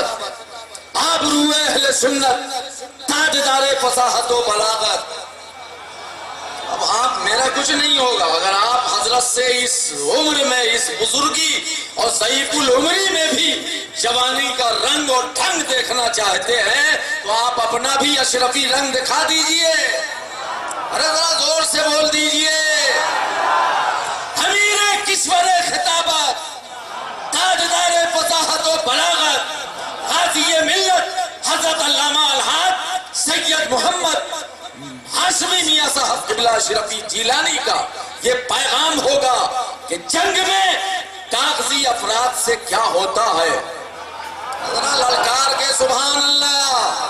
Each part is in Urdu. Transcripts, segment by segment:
خطابت، آبرو اہل سنت، تاجدار فصاحت و بلاغت۔ اب آپ میرا کچھ نہیں ہوگا اگر آپ حضرت سے اس عمر میں، اس بزرگی اور ضعیف العمری میں بھی جوانی کا رنگ اور ڈھنگ دیکھنا چاہتے ہیں تو آپ اپنا بھی اشرفی رنگ دکھا دیجئے۔ ارے ذرا زور سے بول دیجئے۔ امیر کشور خطابت، تاجدار فصاحت و بلاغت، غازی ملت حضرت علامہ الحاج سید محمد ہاشمی میاں صاحب قبلہ اشرفی جیلانی کا یہ پیغام ہوگا کہ جنگ میں کاغذی افراد سے کیا ہوتا ہے۔ ذرا للکار کے سبحان اللہ۔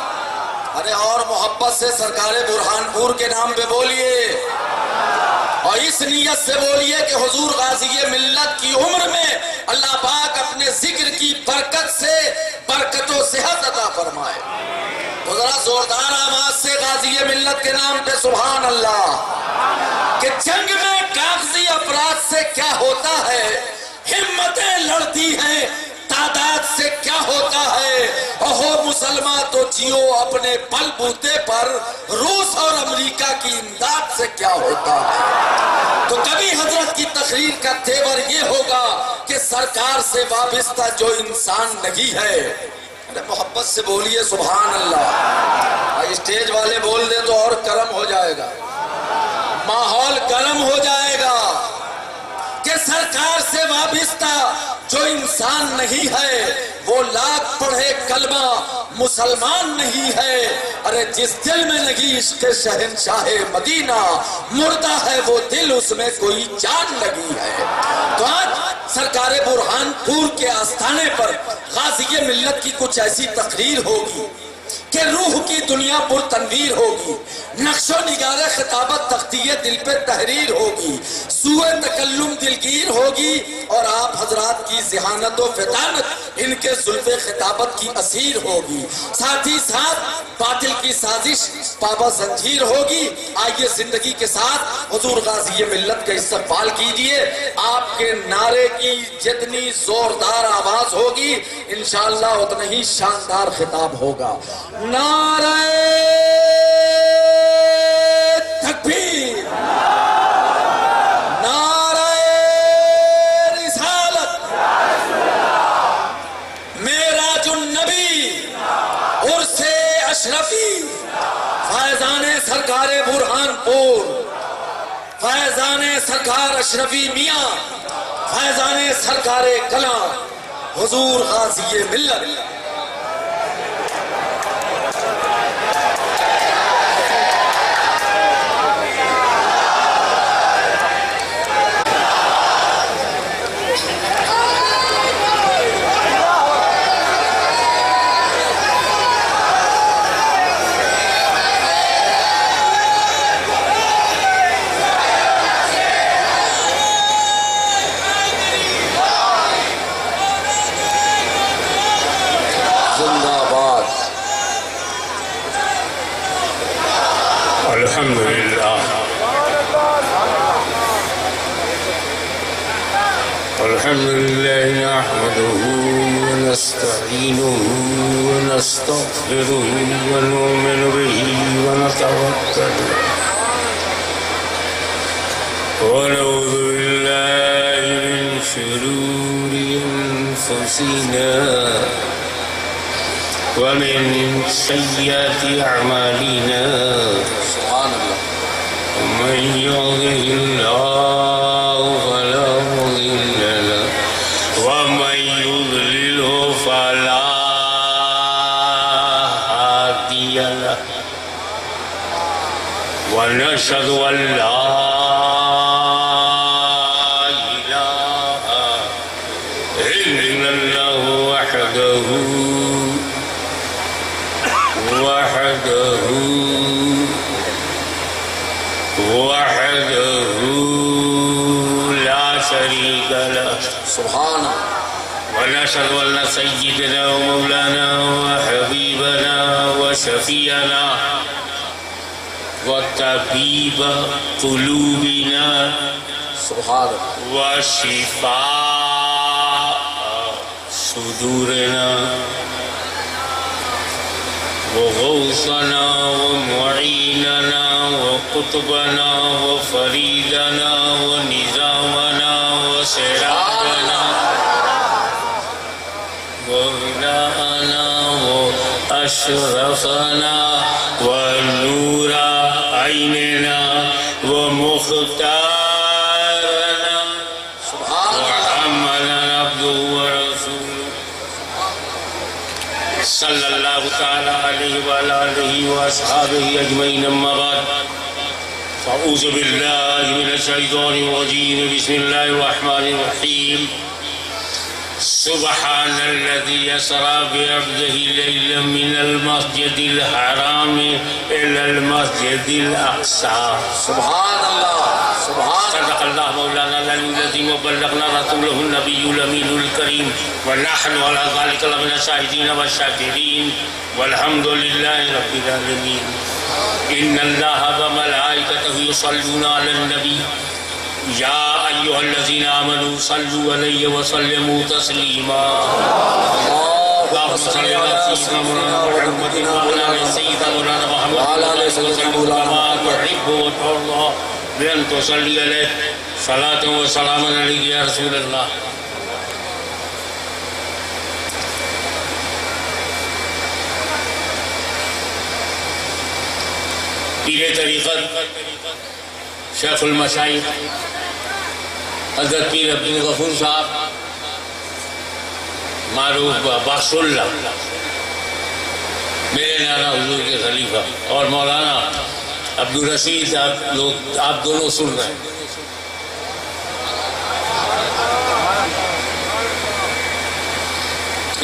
ارے اور محبت سے سرکار برہان پور کے نام پہ بولیے اور اس نیت سے بولیے کہ حضور غازی ملت کی عمر میں اللہ پاک اپنے ذکر کی برکت سے برکت و صحت عطا فرمائے۔ تو ذرا زوردار آواز سے غازی ملت کے نام پہ سبحان اللہ۔ کہ جنگ میں کاغذی افراد سے کیا ہوتا ہے، ہمتیں لڑتی ہیں تعداد سے کیا ہوتا ہے، اوہو مسلمان تو جیو اپنے بل بوتے پر، روس اور امریکہ کی امداد سے کیا ہوتا ہے۔ تو کبھی حضرت کی تقریر کا تیور یہ ہوگا کہ سرکار سے وابستہ جو انسان نہیں ہے، محبت سے بولیے سبحان اللہ۔ اسٹیج والے بول دیں تو اور کرم ہو جائے گا، ماحول گرم ہو جائے گا کہ سرکار سے وابستہ جو انسان نہیں ہے وہ لاکھ پڑھے کلمہ مسلمان نہیں ہے۔ ارے جس دل میں لگی عشق شہنشاہ مدینہ، مردہ ہے وہ دل، اس میں کوئی جان لگی ہے۔ تو آج سرکار برہان پور کے آستانے پر غازی ملت کی کچھ ایسی تقریر ہوگی کہ روح کی دنیا پر تنویر ہوگی، نقش و نگار خطابت تختی دل پہ تحریر ہوگی، سوئے تکلم دلگیر ہوگی، اور آپ حضرات کی ذہانت و فطانت ان کے زلف خطابت کی اسیر ہوگی، ساتھ ہی ساتھ باطل کی سازش پابا زنجیر ہوگی۔ آئیے زندگی کے ساتھ حضور غازی ملت کا استقبال کیجئے۔ آپ کے نعرے کی جتنی زوردار آواز ہوگی انشاءاللہ اتنا ہی شاندار خطاب ہوگا۔ نعرہ تکبیر، نعرہ رسالت، معراج النبی، عرس اشرفی، فیضان سرکار برہان پور، فیضان سرکار اشرفی میاں، فیضان سرکار کلاں حضور غازی ملت۔ الحمد لله نحمده ونستعينه ونستغفره ونؤمن به ونتوكل ونعوذ بالله من شرور أنفسنا ومن سيئات أعمالنا سبحان اللہ۔ من يهده الله فلا مضل له ومن يضلله فلا هادي له ونشهد أن لا إله إلا الله وحده لا شريك له سبحان ونشهد أن سيدنا ومولانا وحبيبنا وشفيعنا وطبيب قلوبنا سبحان وشفاء صدورنا وغوثنا ومعيننا وقطبنا وفريدنا ونظامنا وسراجنا وغناءنا وأشرفنا ونور عيننا ومختارنا وحمدنا عبده ورسوله صلى الله تعالى عليه وعلى آله وأصحابه أجمعين. أما بعد فأعوذ بالله من الشيطان الرجيم. بسم الله الرحمن الرحيم. سبحان الذي أسرى بعبده ليلا من المسجد الحرام إلى المسجد الأقصى. سبحان الله سبحان صدق الله مولانا العلي العظيم وبلغنا رسوله النبي الأمين الكريم ونحن على ذلك لمن الشاهدين والشاكرين والحمد لله رب العالمين. إن الله وملائكته يصلون على النبي يا أيها الذين آمنوا صلوا عليه وسلموا تسليما. اللهم صل على سيدنا مولانا محمد وعلى آل سيدنا مولانا محمد وعلى آل سيدنا مولانا تحب وترضى بأن تصلي عليه صلاة وسلاما عليك يا رسول الله. پیر طریقت شیخ المشائخ حضرت پیر عبدالغفور صاحب معروف بخش اللہ میرے نانا حضور کے خلیفہ اور مولانا عبدالرشید آپ دونوں سن رہے ہیں.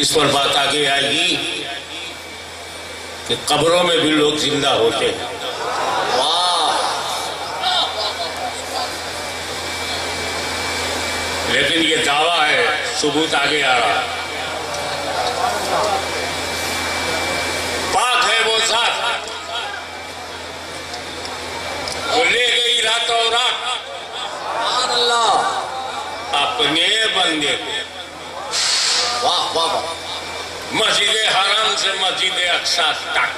اس پر بات آگے آئے گی کہ قبروں میں بھی لوگ زندہ ہوتے ہیں. لیکن یہ دعویٰ ہے، ثبوت آگے آ رہا. پاک ہے وہ ذات وہ لے گئی راتوں رات سبحان اللہ. اپنے بندے کو واہ واہ مسجد حرام سے مسجد اقصی تک.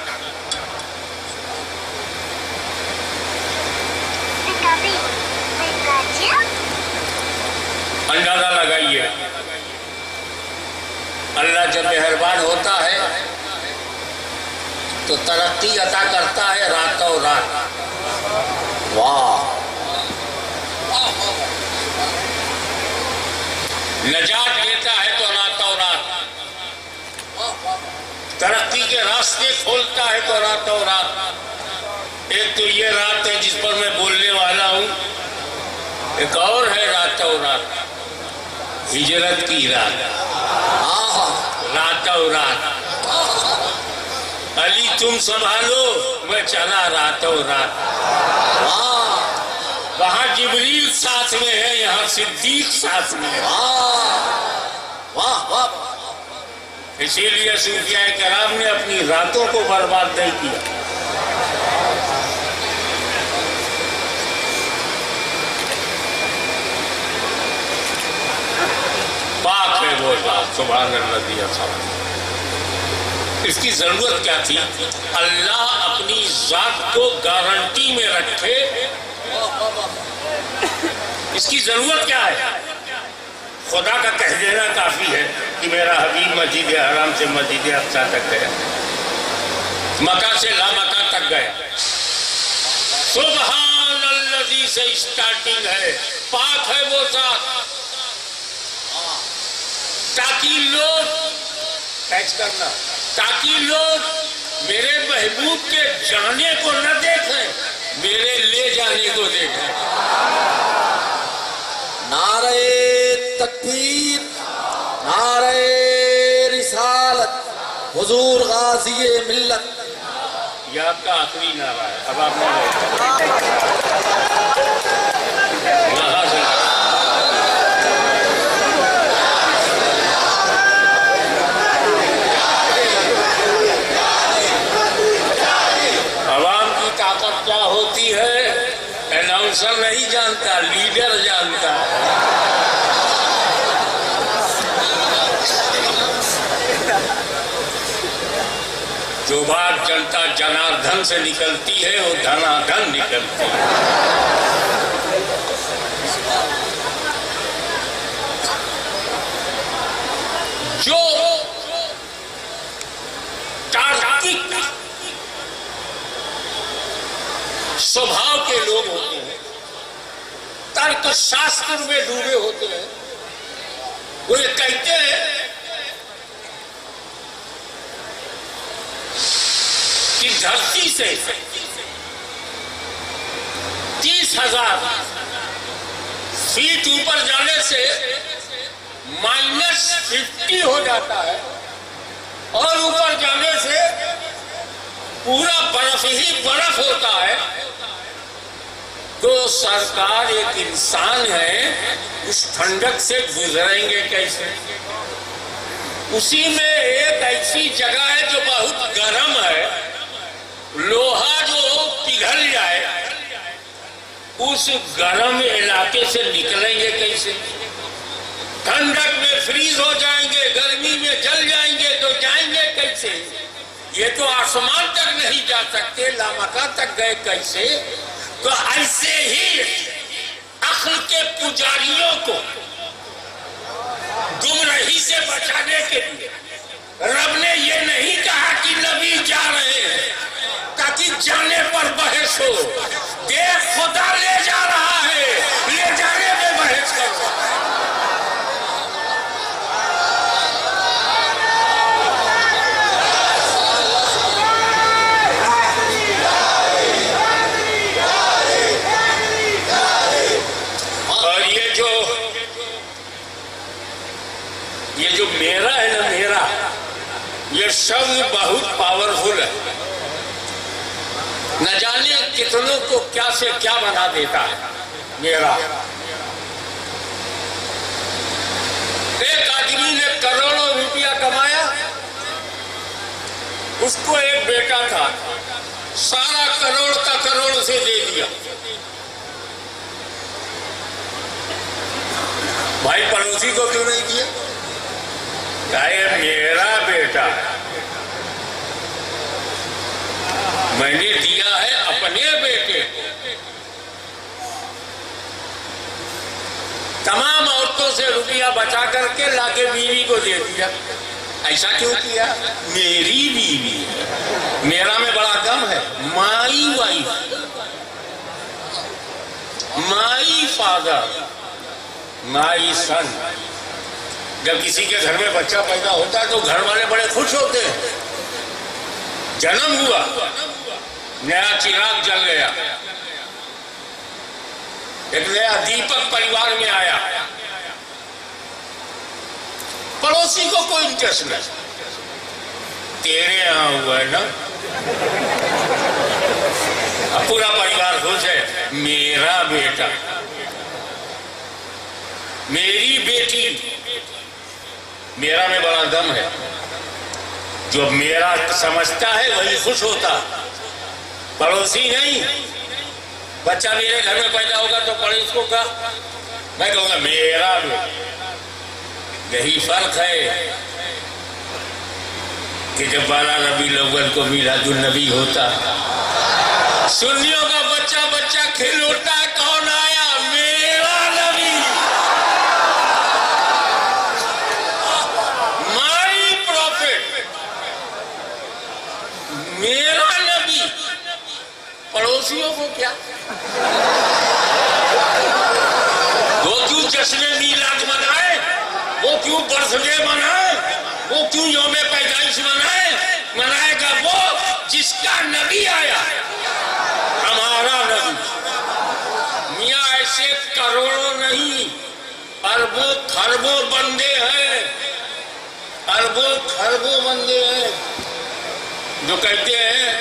اندازہ لگائیے اللہ جب مہربان ہوتا ہے تو ترقی عطا کرتا ہے راتوں رات. واہ نجات دیتا ہے تو راتوں رات. ترقی کے راستے کھولتا ہے تو راتوں رات. ایک تو یہ رات ہے جس پر میں بولنے والا ہوں، ایک اور ہے راتوں رات ہجرت کی رات. راتوں رات علی تم سنبھالو میں چلا راتوں رات. وہاں جبریل ساتھ میں ہے، یہاں صدیق ساتھ میں ہے. واہ واہ اسی لیے صوفیاء کرام نے اپنی راتوں کو برباد نہیں کیا. پاک ہے وہ ذات سبحان الذی اسری. اس کی ضرورت کیا تھی؟ اللہ اپنی ذات کو گارنٹی میں رکھے. اس کی ضرورت کیا ہے؟ خدا کا کہہ دینا کافی ہے کہ میرا حبیب مسجد حرام سے مسجد اقصی تک گیا، مکہ سے لا مکہ تک گیا. سبحان الذی سے اسٹارٹنگ ہے. پاک ہے وہ ذات تاکہ لوگ پیچ کرنا تاکہ لوگ میرے محبوب کے جانے کو نہ دیکھیں، میرے لے جانے کو دیکھیں. نعرہ تکبیر، نعرہ رسالت، حضور غازی ملت. یہ آپ کا آخری نعرہ ہے. اب آپ نے عوام کی طاقت کیا ہوتی ہے اناؤنسر نہیں جانتا، لیڈر جانتا ہے. جو بات جنتا جناردھن سے نکلتی ہے وہ دھنادھن نکلتی ہے. جو تارکک سوبھاؤ کے لوگ ہوتے ہیں، ترک شاستر میں ڈوبے ہوتے ہیں، وہ یہ کہتے ہیں کہ دھرتی سے 30,000 فیٹ اوپر جانے سے -50 ہو جاتا ہے، اور اوپر جانے سے پورا برف ہی برف ہوتا ہے. تو سرکار ایک انسان ہے، اس ٹھنڈک سے گزریں گے کیسے؟ اسی میں ایک ایسی جگہ ہے جو بہت گرم ہے، لوہا جو پگھل جائے، اس گرم علاقے سے نکلیں گے کیسے؟ ٹھنڈک میں فریز ہو جائیں گے، گرمی میں جل جائیں گے، تو جائیں گے کیسے؟ یہ تو آسمان تک نہیں جا سکتے، لامکاں تک گئے کیسے؟ تو ایسے ہی عقل کے پجاریوں کو گمراہی سے بچانے کے لیے رب نے یہ نہیں کہا کہ نبی جا رہے ہیں تاکہ جانے پر بحث ہو. دیکھ خدا لے جا رہا ہے، لے جانے میں بحث کرو. یہ جو میرا ہے نا، میرا یہ شبد بہت پاورفل ہے، نہ جانے کتنوں کو کیا سے کیا بنا دیتا ہے. میرا ایک آدمی نے کروڑوں روپیہ کمایا، اس کو ایک بیٹا تھا، سارا کروڑ کا کروڑ اسے دے دیا. بھائی پڑوسی کو کیوں نہیں دیا؟ یہ میرا بیٹا، میں نے دیا ہے اپنے بیٹے کو. تمام عورتوں سے روپیہ بچا کر کے لا کے بیوی کو دے دیا. ایسا کیوں کیا؟ میری بیوی ہے، میرا میں بڑا دم ہے. مائی وائف، مائی فادر، مائی سن. جب کسی کے گھر میں بچہ پیدا ہوتا ہے تو گھر والے بڑے خوش ہوتے ہیں. جنم ہوا، نیا چراغ جل گیا، ایک نیا دیپک پریوار میں آیا. پڑوسی کو کوئی انٹرسٹ نہیں، تیرے یہاں ہوا ہے نا، اب پورا پریوار خوش ہے. میرا بیٹا، میری بیٹی، میرا میں بڑا دم ہے. جو میرا سمجھتا ہے وہی خوش ہوتا، پڑوسی نہیں. بچہ میرے گھر میں پیدا ہوگا تو پڑوس کو کہا، میں کہوں گا میرا بیٹا. یہی فرق ہے کہ جب 12 ربیع الاول کو میلاد النبی ہوتا، سنیوں کا بچہ بچہ کھیل اٹھتا ہے، کون آیا؟ میرا نبی، مائی پروفٹ، میرا نبی. پڑوسیوں کو کیا؟ وہ کیوں جشن میلاد منائے، وہ کیوں برتھ ڈے منائے، وہ کیوں یوم پیدائش منائے؟ منائے گا وہ جس کا نبی آیا، ہمارا نبی. میاں ایسے کروڑوں نہیں، اربوں خربوں بندے ہیں، اربوں خربوں بندے ہیں جو کہتے ہیں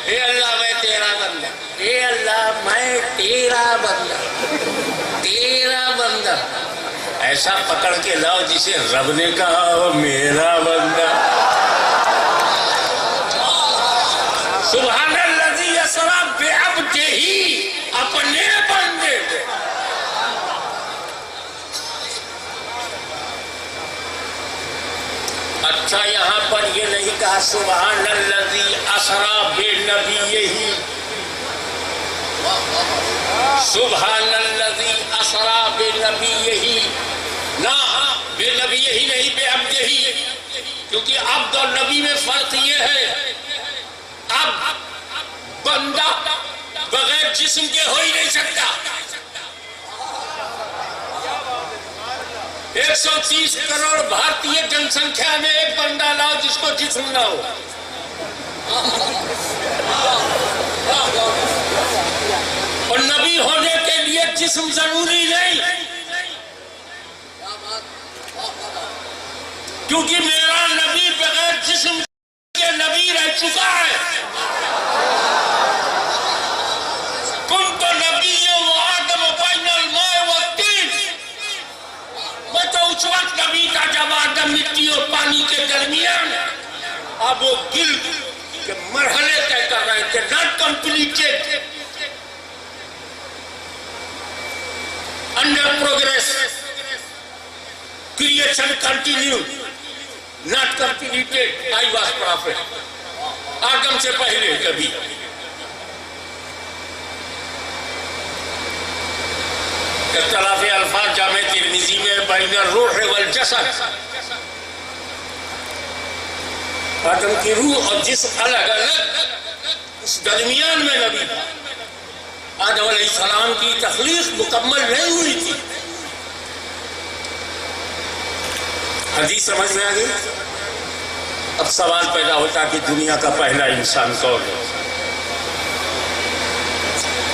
اے اللہ میں تیرا بندہ، اے اللہ میں تیرا بندہ، تیرا بندہ. ایسا پکڑ کے لاؤ جسے رب نے کہا ہو میرا بندہ. سبحان الذی اسریٰ بعبدہ، اپنے بندے کو. اچھا یہاں پر یہ نہیں کہا سبحان الذی اسری بنبیہ، سبحان الذی اسری بنبیہ، نہ بے نبی ہی نہیں بے عبد ہی، کیونکہ عبد اور نبی میں فرق یہ ہے، اب بندہ بغیر جسم کے ہو ہی نہیں سکتا۔ 130 کروڑ بھارتی جن سنکھیا میں ایک بندہ لاؤ جس کو جسم نہ ہو۔ اور نبی ہونے کے لیے جسم ضروری نہیں، کیونکہ میرا نبی بغیر جسم کے نبی رہ چکا ہے۔ کنت نبی و آدم بین الماء والطین، میں تو اس وقت نبی تھا جب آدم مٹی اور پانی کے درمیان، اب وہ گل کے مرحلے طے کر رہے تھے، not completed, under progress, creation continue, not completed. I was prophet. آدم سے پہلے کبھی اختلاف الفاظ جامع ترمذی میں بین الروح والجسد، آدم کی روح اور جسم الگ الگ، اس درمیان میں نبی، آدم علیہ السلام کی تخلیق مکمل نہیں ہوئی تھی۔ حدیث سمجھ میں آ گئی؟ اب سوال پیدا ہوتا کہ دنیا کا پہلا انسان کون ہے؟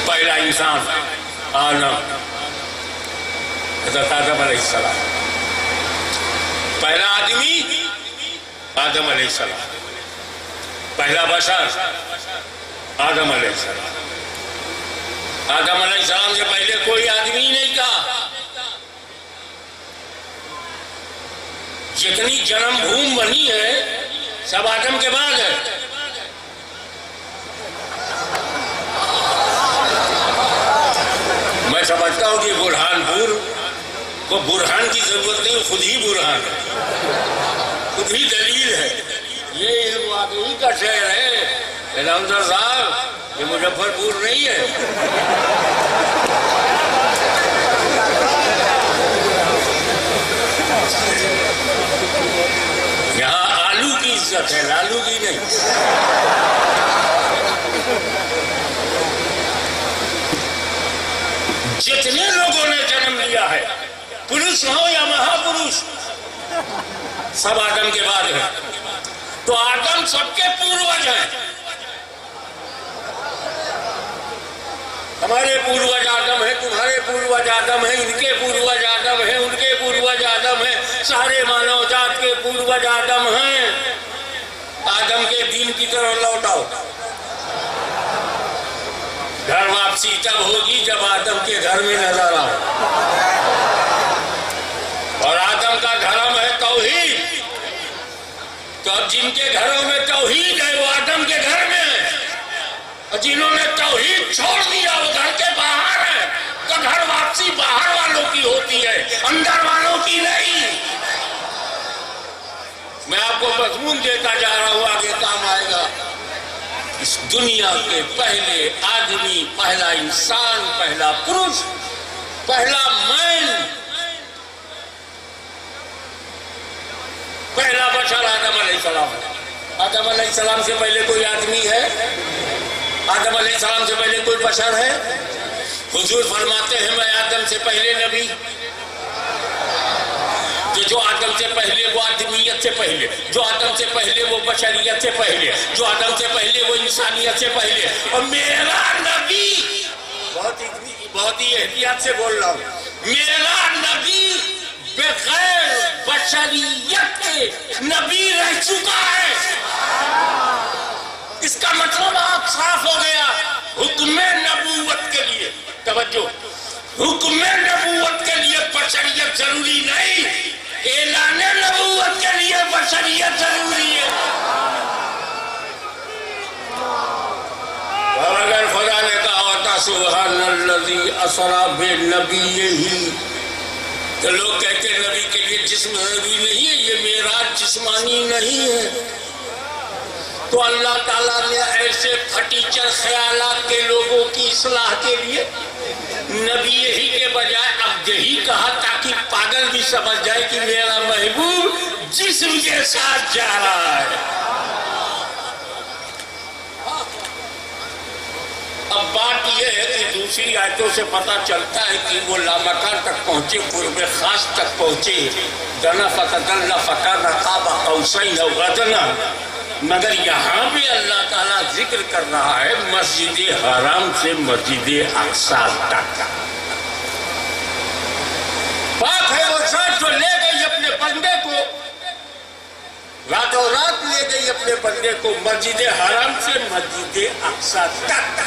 پہلا انسان آدم، حضرت آدم علیہ السلام، پہلا آدمی آدم علیہ السلام، پہلا بشر آدم علیہ السلام۔ آدم علیہ السلام سے پہلے کوئی آدمی نہیں کہا۔ جتنی جنم بھوم بنی ہے سب آدم کے بعد ہے۔ میں سمجھتا ہوں کہ برہان پور کو برہان کی ضرورت نہیں، خود ہی برہان ہے، خود ہی دلیل ہے۔ یہ واقعی کا شہر ہے رمضان صاحب، یہ مظفر پور نہیں ہے۔ یہاں آلو کی عزت ہے، لالو کی نہیں۔ جتنے لوگوں نے جنم لیا ہے، پروش ہو یا مہا پروش، سب آدم کے بعد ہیں۔ تو آدم سب کے پوروج ہیں۔ ہمارے پوروج آدم ہیں، تمہارے پوروج آدم ہیں، ان کے پوروج آدم ہیں، ان کے پوروج آدم ہیں، سارے مانو جات کے پوروج آدم ہیں۔ آدم کے دین کی طرف لوٹاؤ۔ گھر واپسی تب ہوگی جب آدم کے گھر میں نظر آؤ، اور آدم کا دھرم ہے توحید، تو اب جن کے گھروں میں توحید ہے وہ آدم کے گھر میں ہے، اور جنہوں نے توحید چھوڑ دیا وہ گھر کے باہر ہے۔ تو گھر واپسی باہر والوں کی ہوتی ہے، اندر والوں کی نہیں۔ میں آپ کو مضمون دیتا جا رہا ہوں، آگے کام آئے گا۔ اس دنیا کے پہلے آدمی، پہلا انسان، پہلا پروش، پہلا مین، پہلا بشر آدم علیہ السلام ہے۔ آدم علیہ السلام سے پہلے کوئی آدمی ہے؟ آدم علیہ السلام سے پہلے کوئی بشر ہے؟ حضور فرماتے ہیں میں آدم سے پہلے نبی، جو آدم سے پہلے وہ آدمیت سے پہلے، جو آدم سے پہلے وہ بشریت سے پہلے، جو آدم سے پہلے وہ انسانیت سے پہلے، اور میرا نبی، بہت ہی احتیاط سے بول رہا ہوں، میرا نبی بغیر بشریت کے نبی رہ چکا ہے۔ اس کا مطلب آپ صاف ہو گیا، حکم نبوت کے لیے توجہ، حکم نبوت کے لیے بشریت ضروری نہیں، اعلان نبوت کے لیے بشریت ضروری ہے۔ اور اگر خدا نے کہا ہوتا سبحان الذی اسری بنبیہ، تو لوگ کہتے ہیں نبی کے لیے جسم ضروری نہیں ہے، یہ معراج جسمانی نہیں ہے، تو اللہ تعالیٰ نے ایسے پھٹیچر خیالات کے لوگوں کی اصلاح کے لیے نبی یہی کے بجائے اب یہی کہا تاکہ پاگل بھی سمجھ جائے کہ میرا محبوب جسم کے ساتھ جا رہا ہے۔ اب بات یہ ہے کہ دوسری آیتوں سے پتہ چلتا ہے کہ وہ لامکان تک پہنچے، قرب خاص تک پہنچے، دنا فتدل فکان قاب قوسین او ادنی، مگر یہاں بھی اللہ تعالیٰ ذکر کر رہا ہے مسجد حرام سے مسجد اقصی تک۔ بات ہے وہ ذات جو لے گئی اپنے بندے کو، راتوں رات لے گئی اپنے بندے کو مسجد حرام سے مسجد اقصی تک۔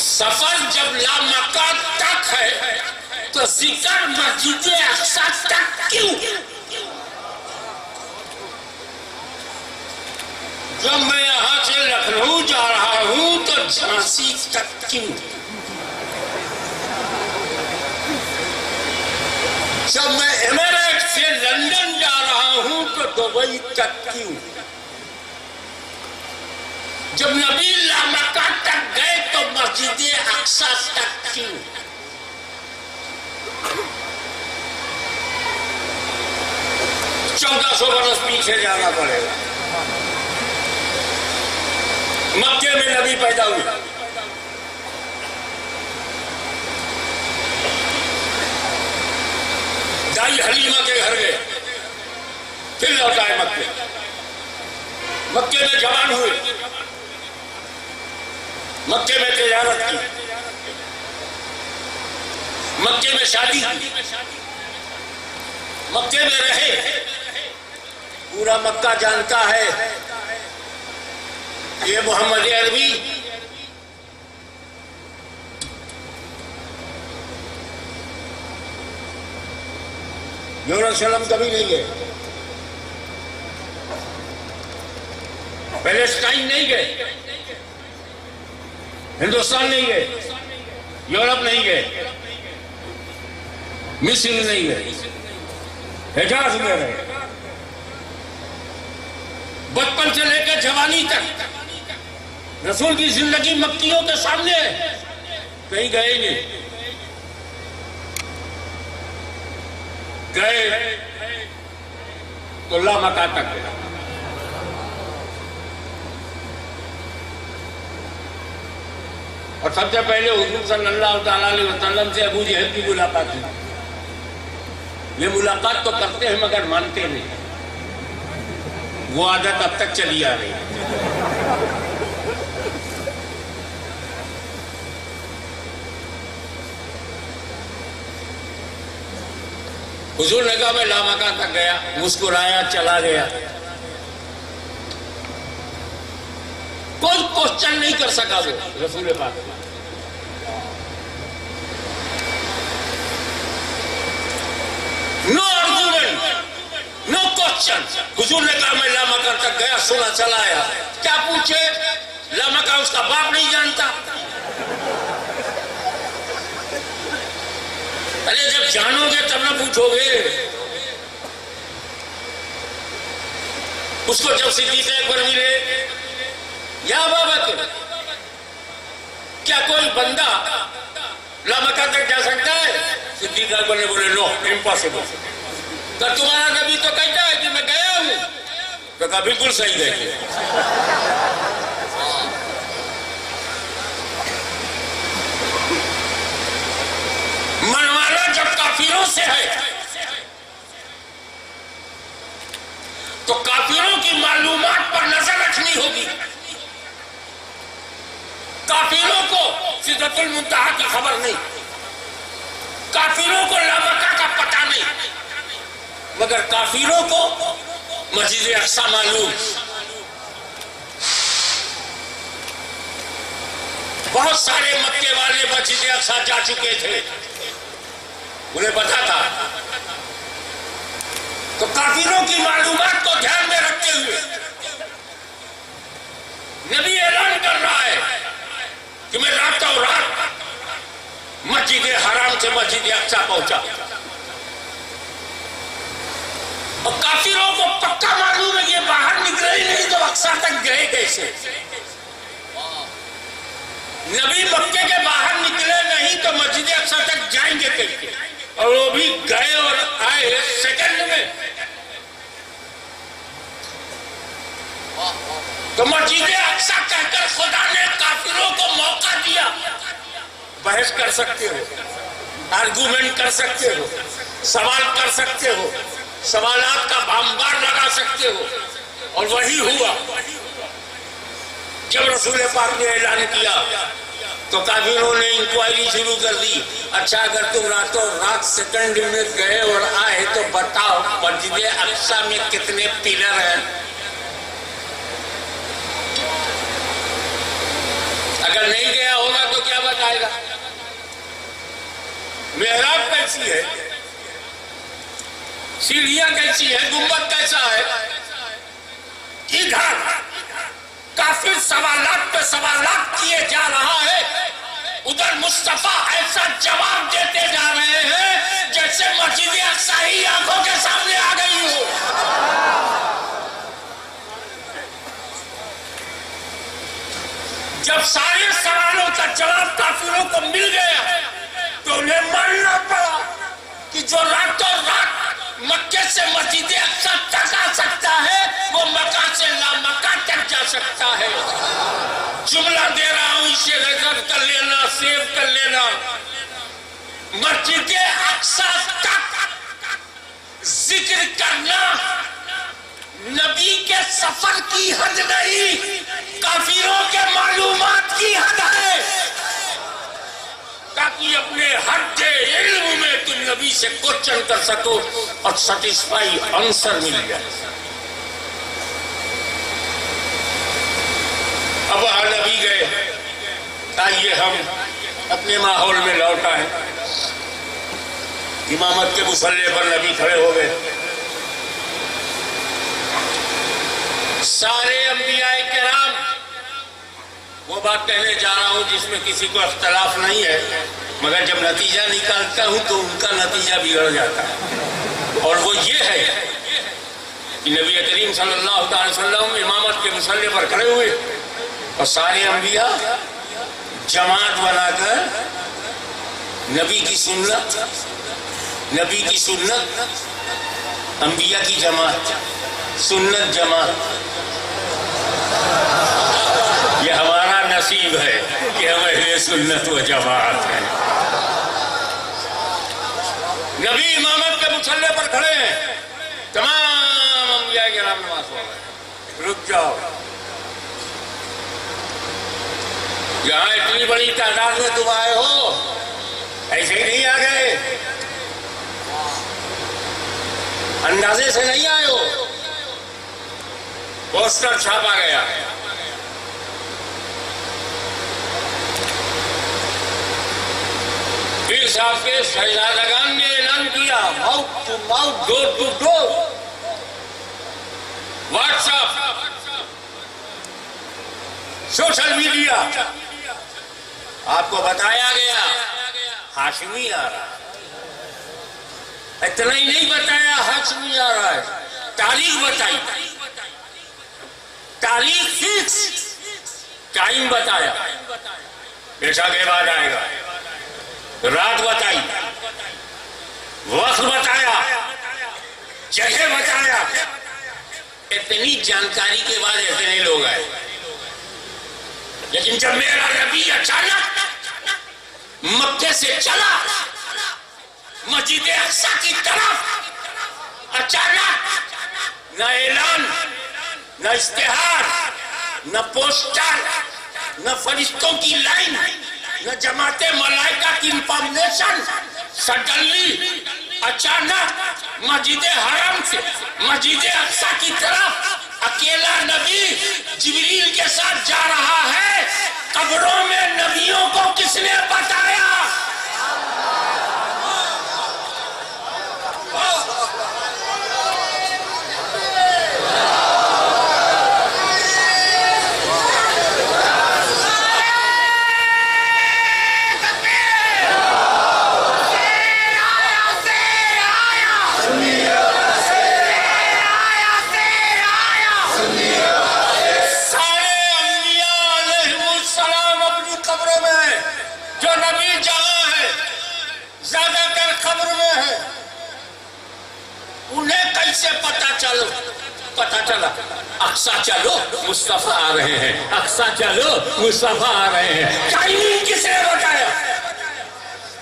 سفر جب لامکان تک ہے تو ذکر مسجد اقصی تک کیوں؟ جب میں یہاں سے لکھنؤ جا رہا ہوں تو جھانسی تک کیوں؟ جب میں ایمریٹ سے لندن جا رہا ہوں تو دبئی تک کیوں؟ جب نبی لامکان تک گئے تو مسجد اقصی تک کیوں؟ چودہ سو برس پیچھے جانا پڑے گا۔ مکے میں نبی پیدا ہوئے، دائی حلیمہ کے گھر گئے، پھر لوٹائے مکے، مکے میں جوان ہوئے، مکے میں تجارت کی، مکے میں شادی کی، مکے میں رہے۔ پورا مکہ جانتا ہے یہ محمد عربی یروشلم کبھی نہیں گئے، پیلسٹائن نہیں گئے، ہندوستان نہیں گئے، یورپ نہیں گئے، مصر نہیں گئے، حجاز میں رہے۔ بچپن سے لے کر جوانی تک رسول کی زندگی مکیوں کے سامنے ہے، کہیں گئے نہیں۔ گئے تو لامکان تک گئے۔ اور سب سے پہلے حضور صلی اللہ تعالیٰ علیہ وسلم سے ابو جہل کی ملاقات ہوئی۔ یہ ملاقات تو کرتے ہیں مگر مانتے نہیں، وہ عادت اب تک چلی آ رہی ہے۔ حضور نے کہا میں لامکان تک گیا، مسکرایا چلا گیا، کوئی کوشچن نہیں کر سکا وہ رسول پاک۔ نو آرگومنٹ، نو کوشچن۔ حضور نے کہا میں لامکان تک گیا، سنا چلا آیا۔ کیا پوچھے؟ لامکان اس کا باپ نہیں جانتا؟ ارے جب جانو گے تب نہ پوچھو گے۔ اس کو جب صدیق اکبر ملے، یا ابا بکر کیا کوئی بندہ لامکان تک جا سکتا ہے؟ صدیق اکبر نے بولے نو، امپاسبل۔ تو تمہارا نبی تو کہتا ہے کہ میں گیا ہوں۔ تو کہا بالکل صحیح گئے۔ منوانا جب کافروں سے ہے تو کافروں کی معلومات پر نظر رکھنی ہوگی۔ کافروں کو سدرۃ المنتہا کی خبر نہیں، کافروں کو لامکان کا پتہ نہیں، مگر کافروں کو مسجد اقصی معلوم۔ بہت سارے مکے والے مسجد اقصی جا چکے تھے، انہیں پتا تھا۔ تو کافروں کی معلومات کو دھیان میں رکھتے ہوئے نبی اعلان کر رہا ہے کہ میں راتوں رات مسجد حرام سے مسجد اقصی پہنچا، اور کافروں کو پکا معلوم ہے کہ یہ باہر نکلے ہی نہیں تو اقصی تک گئے کیسے؟ نبی مکے کے باہر نکلے نہیں تو مسجد اقصی تک جائیں گے کیسے؟ اور وہ بھی گئے اور آئے سیکنڈ میں. تو مسجد اقصی کہہ کر خدا نے کافروں کو موقع دیا. بحث کر سکتے ہو، آرگومنٹ کر سکتے ہو، سوال کر سکتے ہو، سوالات کا بھامبار لگا سکتے ہو. اور وہی ہوا جب رسول پاک نے اعلان کیا تو کافروں نے انکوائری شروع کر دی. اچھا اگر تم راتوں رات سیکنڈ میں گئے اور آئے تو بتاؤ مسجد اقصی میں کتنے پلر ہیں؟ اگر نہیں گیا ہوگا تو کیا بتائے گا؟ محراب کیسی ہے، سیڑھیاں کیسی ہے، گنبد کیسا ہے؟ ادھر کافر سوالات پہ سوالات کیے جا رہا ہے، ادھر مصطفیٰ ایسا جواب دیتے جا رہے ہیں جیسے مسجد اقصی ہی آنکھوں کے سامنے آ گئی ہو. جب سارے سوالوں کا جواب کافروں کو مل گیا تو انہیں ماننا پڑا کہ جو راتوں رات مکے سے مسجد اقصی تک آ سکتا ہے وہ مکہ سے لامکہ تک جا سکتا ہے. جملہ دے رہا ہوں، اسے ریزرو کر لینا، سیو کر لینا. مسجد اقصی تک ذکر کرنا نبی کے سفر کی حد نہیں، کافروں کے معلومات کی حد ہے، تاکہ اپنے حد علم میں تم نبی سے کوشچن کر سکو اور سیٹسفائی آنسر مل جائے. اب نبی گئے، آئیے ہم اپنے ماحول میں لوٹ آئے. امامت کے مصلی پر نبی کھڑے ہو گئے. سارے انبیاء کرام، وہ بات کہنے جا رہا ہوں جس میں کسی کو اختلاف نہیں ہے، مگر جب نتیجہ نکالتا ہوں تو ان کا نتیجہ بگڑ جاتا ہے. اور وہ یہ ہے کہ نبی کریم صلی اللہ علیہ وسلم امامت کے مصلی پر کھڑے ہوئے اور سارے انبیاء جماعت بنا کر نبی کی سنت، انبیاء کی جماعت، سنت جماعت. یہ ہمارا نصیب ہے کہ ہم اہل سنت و جماعت ہیں. نبی امامت کے مصلی پر کھڑے ہیں، تمام انبیاء کرام نماز پڑھ رہے ہیں. رک جاؤ، یہاں اتنی بڑی تعداد میں تم آئے ہو، ایسے ہی نہیں آ گئے، اندازے سے نہیں آئے ہو. پوسٹر چھاپا گیا، پیر صاحب کے شہزادگان نے اعلان کیا، mouth to mouth, door to door, WhatsApp, social media. آپ کو بتایا گیا ہاشمی آ رہا ہے. اتنا ہی نہیں بتایا ہاشمی آ رہا ہے، تاریخ بتائی، تاریخ فکس، ٹائم بتایا، عشاء کے بعد آئے گا، رات بتائی، وقت بتایا، جگہ بتایا. اتنی جانکاری کے بعد اتنے لوگ آئے. لیکن جب میرا نبی اچانک مکے سے چلا مسجد اقصی کی طرف، اچانک نہ اعلان، نہ اشتہار، نہ پوسٹر، نہ فرشتوں کی لائن، نہ جماعت ملائکہ کی انفارمیشن، سڈنلی اچانک مسجد حرم سے مسجد اقصی کی طرف اکیلا نبی جبریل کے ساتھ جا رہا ہے. قبروں میں نبیوں کو کس نے بتایا؟ کیسے پتا چلا اقصا چلو مصطفیٰ آ رہے ہیں، اقصا چلو مصطفیٰ آ رہے ہیں. ٹائمنگ کس نے بتایا؟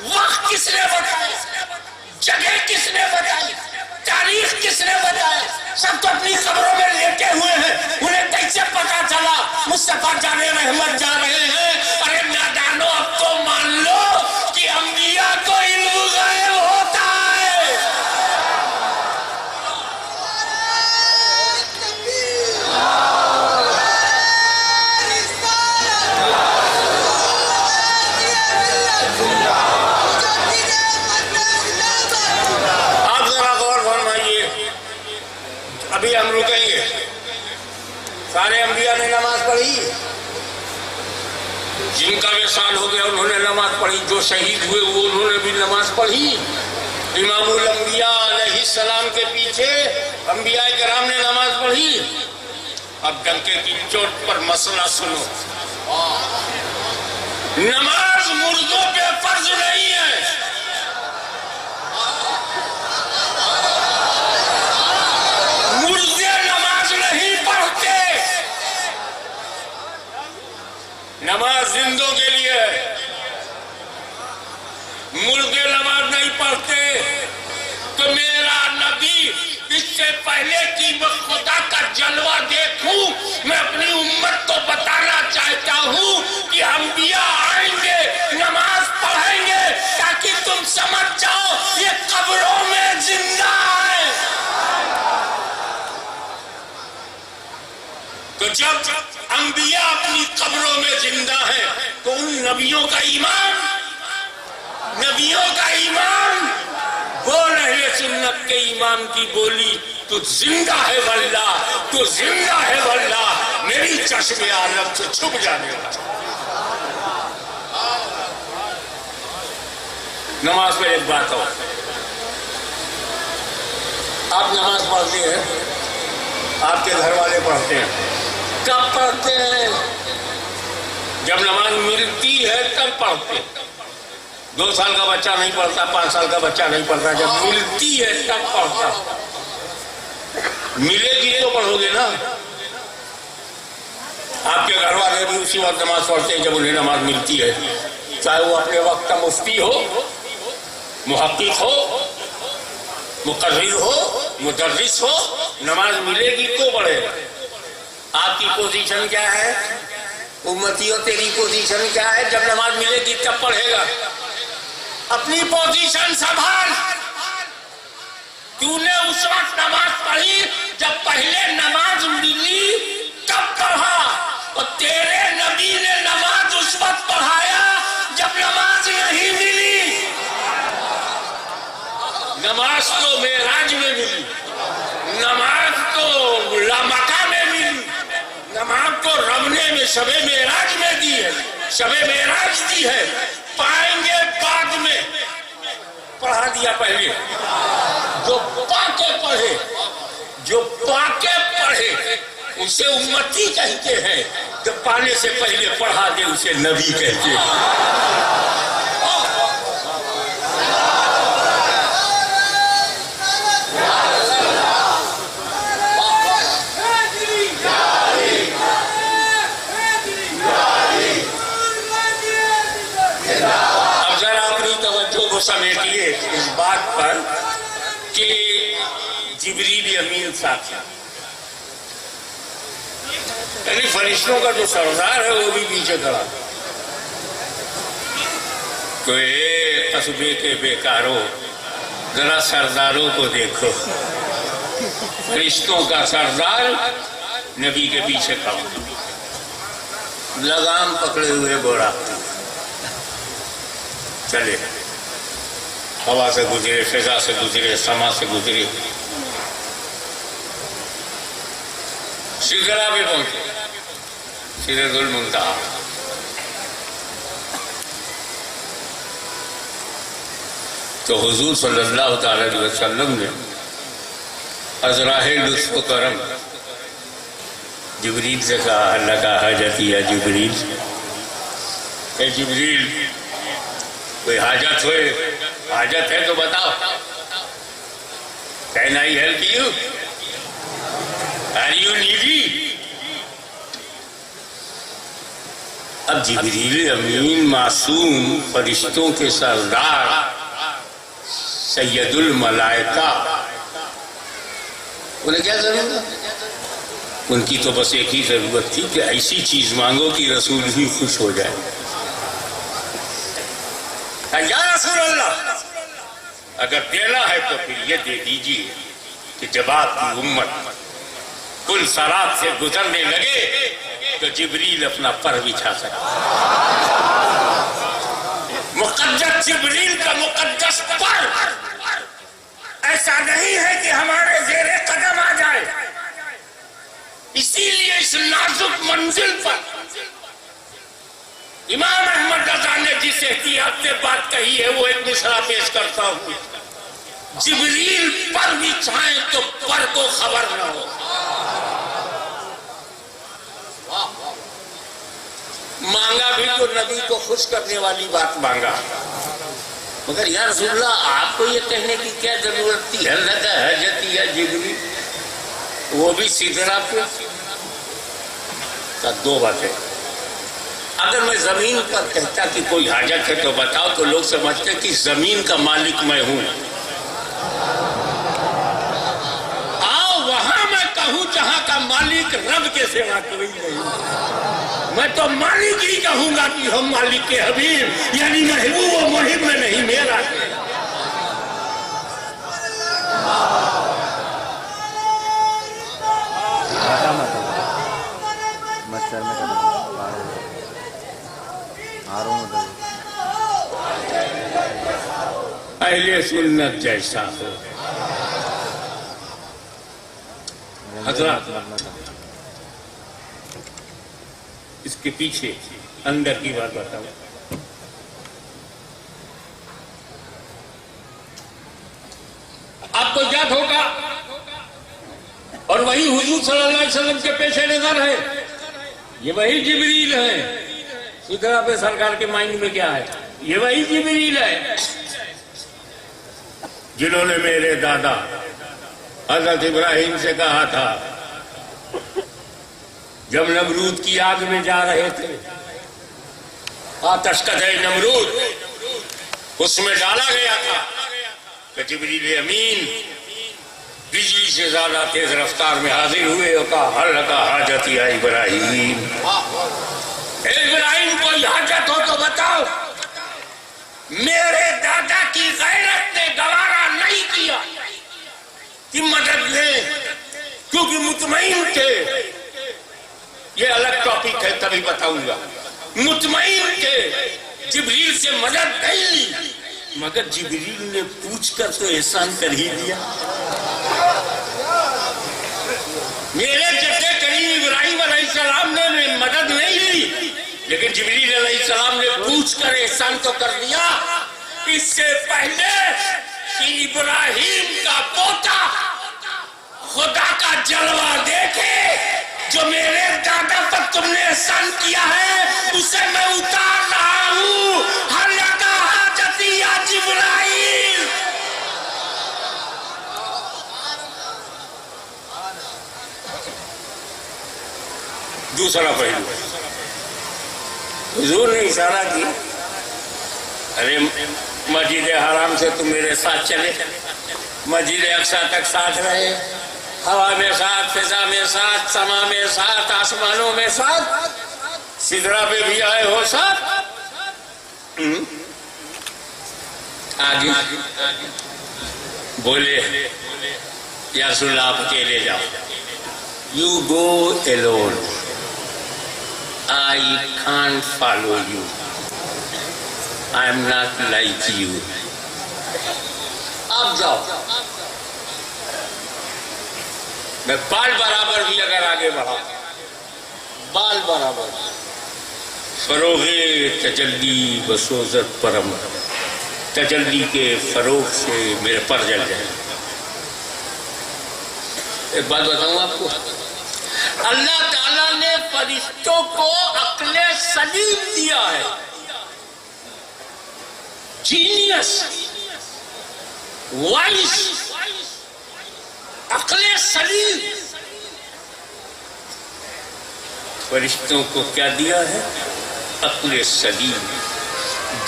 وقت کس نے بتایا؟ جگہ کس نے بتائی؟ تاریخ کس نے بتایا؟ سب تو اپنی قبروں میں لیٹے ہوئے ہیں، انہیں کیسے پتا چلا مصطفیٰ جان رحمت جا رہے ہیں؟ ارے نادانو، اب تو مان لو کہ انبیاء کو علم غیب ہوتا ہے. آپ ذرا غور فرمائیے، ابھی ہم رکیں گے. سارے انبیاء نے نماز پڑھی، جن کا وصال ہو گیا انہوں نے نماز پڑھی، جو شہید ہوئے وہ انہوں نے بھی نماز پڑھی. امام الانبیاء علیہ السلام کے پیچھے انبیاء کرام نے نماز پڑھی. اب ڈنکے کی چوٹ پر مسئلہ سنو. نماز مردوں پہ فرض نہیں ہے. مردے نماز نہیں پڑھتے، نماز زندوں کے لیے ہے. مردے نماز نہیں پڑھتے. تو میرا نبی اس سے پہلے کہ میں خدا کا جلوہ دیکھوں، میں اپنی امت کو بتانا چاہتا ہوں کہ انبیاء آئیں گے، نماز پڑھیں گے، تاکہ تم سمجھ جاؤ یہ قبروں میں زندہ ہے. تو جب انبیاء اپنی قبروں میں زندہ ہیں تو ان نبیوں کا ایمان بول اہل سنت کے ایمان کی بولی، تو زندہ ہے واللہ، تو زندہ ہے واللہ، میری چشم عالم سے چھپ جانے گا. نماز پہ ایک بات ہو، آپ نماز پڑھتے ہیں، آپ کے گھر والے پڑھتے ہیں. کب پڑھتے ہیں؟ جب نماز ملتی ہے تب پڑھتے ہیں. 2 سال کا بچہ نہیں پڑھتا، 5 سال کا بچہ نہیں پڑھتا، جب ملتی ہے تب پڑھتا. ملے گی تو پڑھو گے نا. آپ کے گھر والے بھی اسی وقت نماز پڑھتے ہیں جب انہیں نماز ملتی ہے، چاہے وہ اپنے وقت کا مفتی ہو، محقق ہو، مقرر ہو، مدرس ہو. نماز ملے گی تو پڑھے گا. آپ کی پوزیشن کیا ہے؟ امتیوں تیری پوزیشن کیا ہے؟ جب نماز ملے گی تب پڑھے گا. اپنی پوزیشن سنبھال. تو نے اس وقت نماز پڑھی جب پہلے نماز ملی تب پڑھا، اور تیرے نبی نے نماز اس وقت پڑھایا جب نماز نہیں ملی. نماز تو معراج میں ملی، نماز تو لامکہ میں ملی، نماز تو رب نے شب معراج میں دی ہے، شب معراج دی ہے. پائیں گے بعد میں، پڑھا دیا پہلے. جو پاکے پڑھے اسے امتی کہتے ہیں، جو پانے سے پہلے پڑھا دے اسے نبی کہتے ہیں. سمیٹیے اس بات پر کہ جبریل امین ساتھ، یعنی فرشتوں کا جو سردار ہے وہ بھی پیچھے کھڑا. تو اے قصبے کے بیکاروں، ذرا سرداروں کو دیکھو. فرشتوں کا سردار نبی کے پیچھے کھڑا، لگام پکڑے ہوئے گھوڑا چلے. ہوا سے گزرے، فضا سے گزرے، سما سے گزرے، سدرا پہ پہنچے، سدرۃ المنتہا. تو حضور صلی اللہ تعالی علیہ وسلم نے ازراہ لطف و کرم جبریل سے کہا، اللہ کا حاجت یا جبریل، اے جبریل کوئی حاجت ہے تو بتاؤ. Can I help you? Are you needy? اب جبریل امین معصوم فرشتوں کے سردار سید الملائکہ، انہیں کیا ضرورت ہے؟ ان کی تو بس ایک ہی ضرورت تھی کہ ایسی چیز مانگو کہ رسول بھی خوش ہو جائے. یا رسول اللہ، اگر دینا ہے تو پھر یہ دے دیجیے کہ جب آپ کی امت کل سرات سے گزرنے لگے تو جبریل اپنا پر بچھا سکے. مقدس جبریل کا مقدس پر ایسا نہیں ہے کہ ہمارے زیر قدم آ جائے. اسی لیے اس نازک منزل پر امام احمد رضا نے جس احتیاط سے بات کہی ہے وہ ایک مصرع پیش کرتا ہوں. جبریل پر بچھائیں تو پر کو خبر نہ ہو. مانگا بھی تو نبی کو خوش کرنے والی بات مانگا، مگر یا رسول اللہ آپ کو یہ کہنے کی کیا ضرورت تھی حضرت حجتی یا جبریل؟ وہ بھی سدرا پہ. دو باتیں. اگر میں زمین پر کہتا کہ کوئی حاجت ہے تو بتاؤ تو لوگ سمجھتے کہ زمین کا مالک میں ہوں. آؤ وہاں میں کہوں جہاں کا مالک رب کے سوا کوئی نہیں. میں تو مالک ہی کہوں گا کہ ہم مالک کے حبیب، یعنی محبوب و محب میں نہیں میرا. اہل سنت جیسا ہو. حضرات اس کے پیچھے اندر کی بات بتاؤں. آپ کو یاد ہوگا اور وہی حضور صلی اللہ علیہ وسلم کے پیش نظر ہے، یہ وہی جبریل ہے. سدرا پہ سرکار کے مائنڈ میں کیا ہے؟ یہ وہی جبریل ہے جنہوں نے میرے دادا حضرت ابراہیم سے کہا تھا جب نمرود کی آگ میں جا رہے تھے، آتش کدے نمرود اس میں ڈالا گیا تھا کہ جبریل امین بجلی سے زیادہ تیز رفتار میں حاضر ہوئے اور کہا حل کا حاجت یا ابراہیم. اے ابراہیم کوئی حاجت ہو تو بتاؤ. میرے دادا کی غیرت نے گوارا نہیں کیا کہ مدد لیں، کیونکہ مطمئن تھے. یہ الگ ٹاپک ہے تبھی بتاؤں گا. مطمئن تھے جبریل سے مدد نہیں لی، مگر جبریل نے پوچھ کر تو احسان کر ہی دیا. میرے جدے کریم ابراہیم علیہ السلام نے مدد نہیں لی، لیکن جبریل علیہ السلام نے پوچھ کر احسان تو کر دیا. اس سے پہلے کہ ابراہیم کا پوتا خدا کا جلوہ دیکھے جو میرے دادا پر تم نے احسان کیا ہے، اسے میں اتار رہا ہوں. ہر لگا حاجتی یا جبرائیل. دوسرا پہلو حضور نے اشارہ کی، ارے مسجد حرام سے تم میرے ساتھ چلے، مسجد اقصیٰ تک ساتھ رہے، ہوا میں ساتھ، فضا میں ساتھ، سما میں ساتھ، آسمانوں میں ساتھ، سدرا پہ بھی آئے ہو ساتھ. آگے بولے یا رسول اللہ آپ اکیلے جاؤ. You go alone. I can't follow you. I am not like you. آپ جاؤ. میں بال برابر بھی اگر آگے بڑھا، بال برابر. فروغ تجلی بسوزت پرم، تجلی کے فروغ سے میرے پر جل جائے. ایک بات بتاؤں آپ کو، اللہ تعالیٰ نے فرشتوں کو عقل سلیم دیا ہے. جینیس، وائس، عقل سلیم. فرشتوں کو کیا دیا ہے؟ عقل سلیم،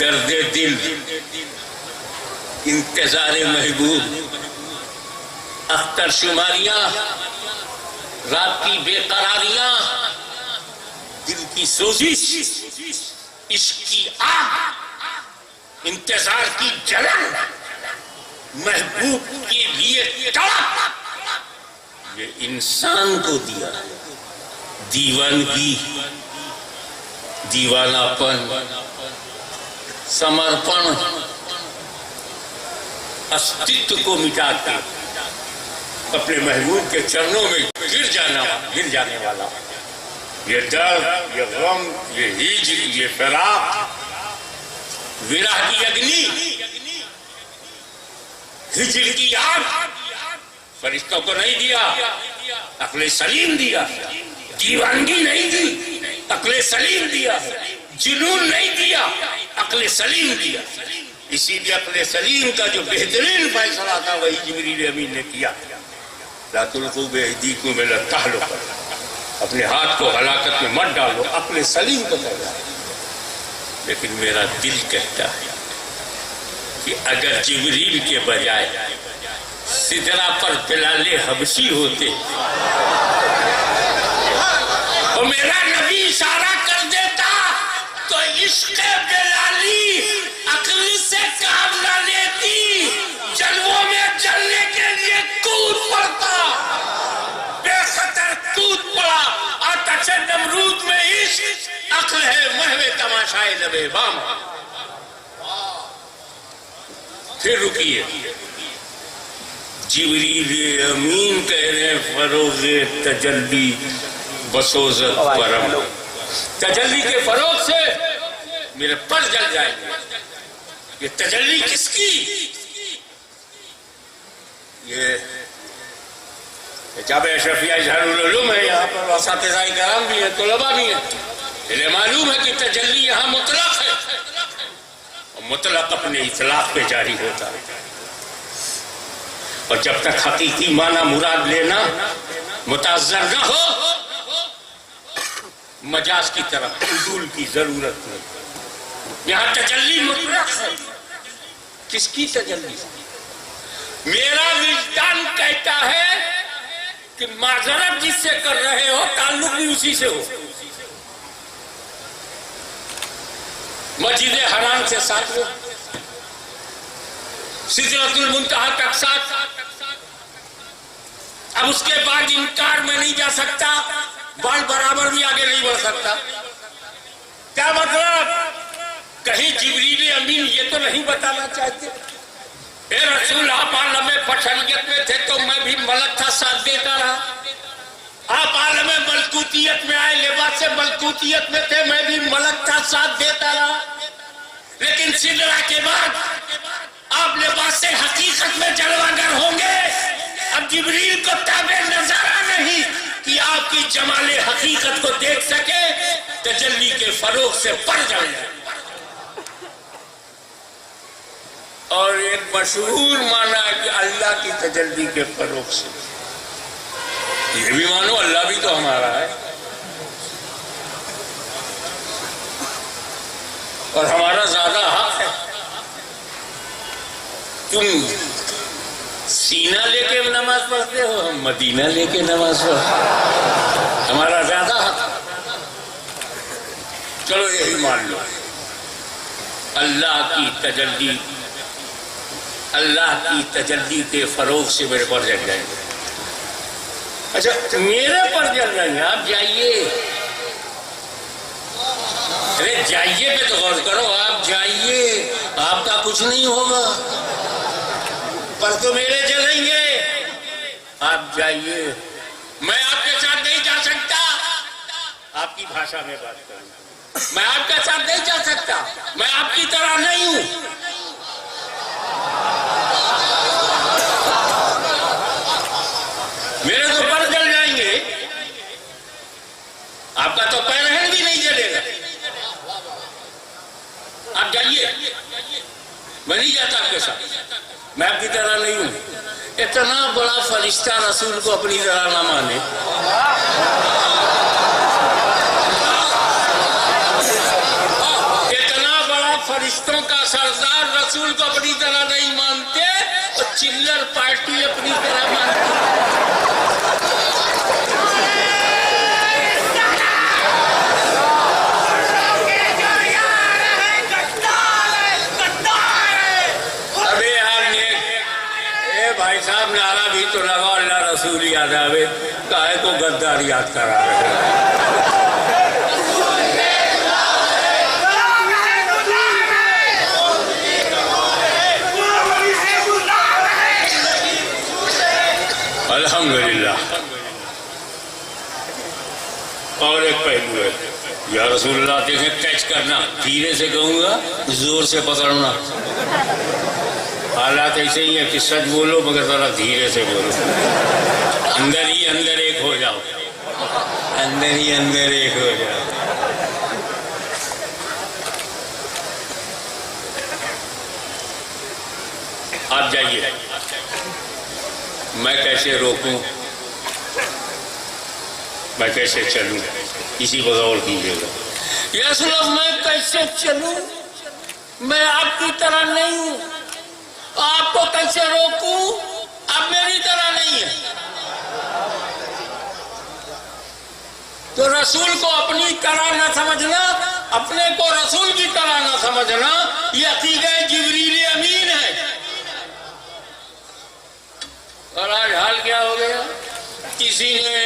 درد دل، انتظار محبوب، اختر شماریاں، رات کی بے قراریاں، دل کی سوزش، عشق کی آگ، انتظار کی جلن، محبوب کے لیے تڑپ، یہ انسان کو دیا ہے۔ دیوانگی، دیوانہ پن، سمرپن، استتو کو مٹا کے اپنے محبوب کے چرنوں میں گر جانے والا، یہ درد، یہ غم، یہ ہجر، یہ فراق، ورہ کی اگنی، ہجر کی آگ فرشتوں کو نہیں دیا، عقل سلیم دیا۔ دیوانگی نہیں دی، عقل سلیم دیا۔ جنون نہیں دیا، عقل سلیم دیا۔ اسی لیے عقل سلیم کا جو بہترین فیصلہ تھا وہی جبریل امین نے کیا، لا تلقوا بأیدیکم الی التہلکہ، اپنے ہاتھ کو ہلاکت میں مت ڈالو، عقل سلیم کو کہتا ہے۔ لیکن میرا دل کہتا ہے کہ اگر جبریل کے بجائے سدرہ پر بلال حبشی ہوتے اور میرا نبی اشارہ کر دیتا تو عشق بلالی عقل سے کام نہ لیتی، جلووں میں جلنے کے لیے کود پڑتا، بے خطر کود پڑا۔ آتش نمرود میں عشق، عقل ہے محو تماشائے لبے بام۔ پھر رکیے، جبریل امین کہہ رہے فروغ تجلی بسوزت پرم، تجلی کے فروغ سے میرے پر جل جائیں گے۔ یہ تجلی کس کی؟ یہ جامعہ اشرفیہ اظہار العلوم ہے، یہاں پر اساتذہ کرام بھی ہیں، طلباء بھی ہیں۔ انہیں معلوم ہے کہ تجلی یہاں مطلق ہے، اور مطلق اپنے اطلاق پہ جاری ہوتا ہے، اور جب تک حقیقی معنی مراد لینا متعذر نہ ہو مجاز کی طرف عدول کی ضرورت نہیں۔ یہاں تجلی مطلق ہے۔ کس کی تجلی؟ میرا وجدان کہتا ہے کہ معذرت جس سے کر رہے ہو تعلق بھی اسی سے ہو۔ مسجد حرام سے ساتھ ہو، سدرۃ المنتہا تک ساتھ، اب اس کے بعد انکار میں نہیں جا سکتا، بال برابر بھی آگے نہیں بڑھ سکتا۔ کیا مطلب؟ کہیں جبریل امین یہ تو نہیں بتانا چاہتے اے رسول آپ عالم بشریت میں تھے تو میں بھی ملک تھا، ساتھ دیتا رہا۔ آپ عالم ملکوتیت میں آئے، لباس ملکوتیت میں تھے، میں بھی ملک تھا، ساتھ دیتا رہا۔ لیکن سدرہ کے بعد آپ لباس حقیقت میں جلوہ گر ہوں گے۔ اب جبریل کو تابع نظارہ نہیں کہ آپ کی جمال حقیقت کو دیکھ سکے، تجلی کے فروغ سے پر جل جائے۔ اور ایک مشہور معنی ہے کہ اللہ کی تجلی کے فروغ سے، یہ بھی مانو اللہ بھی تو ہمارا ہے، اور ہمارا زیادہ حق ہے۔ تم سینہ لے کے نماز پڑھتے ہو، ہم مدینہ لے کے نماز پڑھتے، ہمارا زیادہ حق۔ چلو یہی مان لو، اللہ کی تجلی کے فروغ سے میرے پر جل جائیں گے۔ اچھا میرے پر جل جائیں گے، آپ جائیے، ارے جائیے پہ تو غور کرو، آپ جائیے، آپ کا کچھ نہیں ہوگا، پر تو میرے جلیں گے۔ آپ جائیے، میں آپ کے ساتھ نہیں جا سکتا، آپ کی بھاشا میں بات کروں، میں آپ کے ساتھ نہیں جا سکتا، میں آپ کی طرح نہیں ہوں۔ میرے تو پر جل جائیں گے، آپ کا تو پہرہن بھی نہیں جلے گا۔ آپ جائیے، میں نہیں جاتا آپ کے ساتھ، میں آپ کی طرح نہیں ہوں۔ اتنا بڑا فرشتہ رسول کو اپنی طرح نہ مانے، فرشتوں کا سردار رسول کو اپنی طرح نہیں مانتے اور چلر پارٹی اپنی طرح مانتے. بھائی صاحب نعرہ بھی تو لگا اللہ رسول یاد آوے کاہے کو غدار یاد کرا رہے ہیں. الحمدللہ. اور ایک پہلو ہے یا رسول اللہ دیکھیں کیچ کرنا دھیرے سے کہوں گا زور سے پکڑنا. حالات ایسے ہی ہیں کہ سچ بولو مگر ذرا دھیرے سے بولو. اندر ہی اندر ایک ہو جاؤ. اندر ہی اندر ایک ہو جاؤ. آپ جائیے. میں کیسے روکوں میں کیسے چلوں اسی کو غور کیجیے گا. یا رسول اللہ میں کیسے چلوں میں آپ کی طرح نہیں ہوں. آپ کو کیسے روکوں آپ میری طرح نہیں ہے. تو رسول کو اپنی طرح نہ سمجھنا اپنے کو رسول کی طرح نہ سمجھنا یہ عقیدہ جبریل امین ہے. اور آج حال کیا ہو گیا کسی نے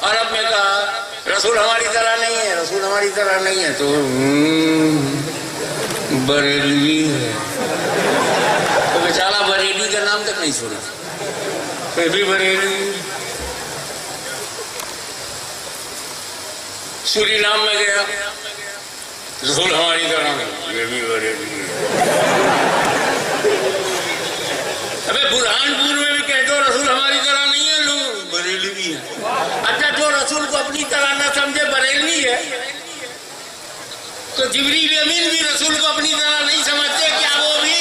عرب میں کہا رسول ہماری طرح نہیں ہے رسول ہماری طرح نہیں ہے تو بریلوی ہے. تو بیچارہ بریلی کا نام تک نہیں چھوڑا پھر بھی بریلی. سوری نام میں گیا رسول ہماری طرح نہیں یہ بھی بریلی ہے. ابے برہان پور میں بھی کہہ دو رسول ہماری طرح نہیں ہے لوگ بریلی بھی ہے. اچھا جو رسول کو اپنی طرح نہ سمجھے بریلی ہے تو جبریل امین بھی رسول کو اپنی طرح نہیں سمجھتے کیا وہ بھی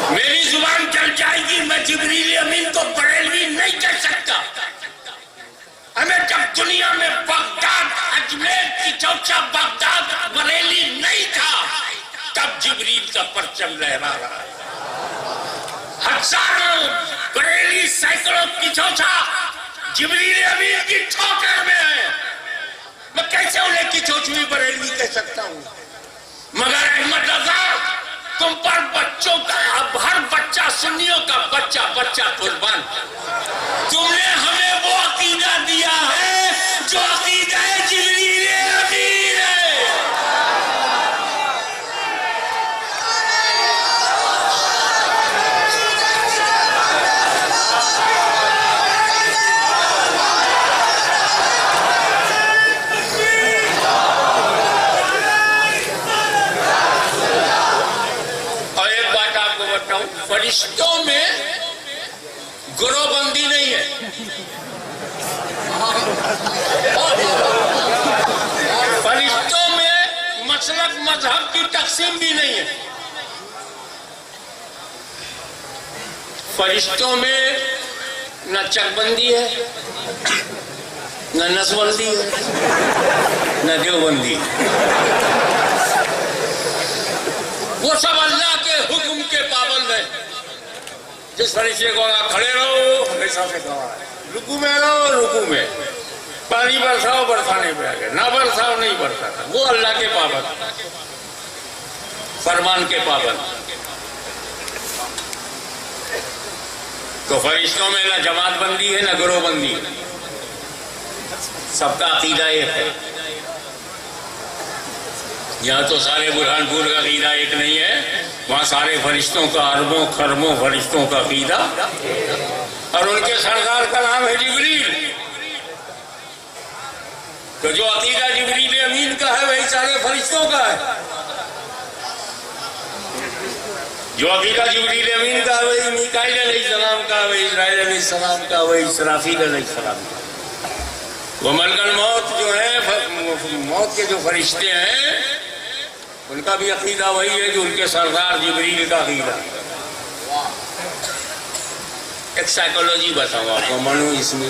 میری زبان چل جائے گی میں جبریل امین کو بریلوی نہیں کہہ سکتا. ہمیں جب دنیا میں بغداد اجمیر کی چوچا بغداد بریلی نہیں تھا تب جبریل کا پرچم لہرا رہا ہے. ہزاروں بریلی سینکڑوں کی چوچا جبریل امین کی ٹھوکر میں ہے. میں کیسے انہیں کی چوچوی بریلی کہہ سکتا ہوں. مگر احمد رضا تم پر بچوں کا اب ہر بچہ سنیوں کا بچہ بچہ قربان. تم نے ہمیں وہ عقیدہ دیا ہے جو عقیدہ جبریل امین ہے. اور ایک بات آپ کو بتاؤں فرشتوں میں گروہ بندی نہیں ہے. فرشتوں میں مسلک مذہب کی تقسیم بھی نہیں ہے. فرشتوں میں نہ چکبندی ہے نہ نسبندی ہے نہ دیوبندی. وہ سب اللہ کے حکم کے پابند ہیں. جس فرشتے کو کھڑے رہو ہمیشہ سے کہا ہے رکوع میں رہو رکوع میں پانی برساؤ برسانے پہ آگے نہ برساؤ نہیں برساتا. وہ اللہ کے پابند فرمان کے پابند. تو فرشتوں میں نہ جماعت بندی ہے نہ گروہ بندی ہے. سب کا عقیدہ ایک ہے. یہاں تو سارے برہان پور کا عقیدہ ایک نہیں ہے وہاں سارے فرشتوں کا اربوں خربوں فرشتوں کا عقیدہ اور ان کے سردار کا نام ہے جبریل. تو جو عقیدہ جبریل امین کا ہے وہی سارے فرشتوں کا ہے. جو عقیدہ جبریل امین کا ہے وہی میکائیل علیہ السلام کا وہی اسرائیل علیہ السلام کا وہی اسرافیل علیہ السلام کا. وہ ملک الموت جو ہے موت کے جو فرشتے ہیں ان کا بھی عقیدہ وہی ہے جو ان کے سردار جبریل کا عقیدہ. ایک سائیکولوجی بتاؤں آپ کو منو اس میں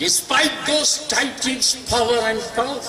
Despite those titles, power and powers,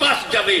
passed away।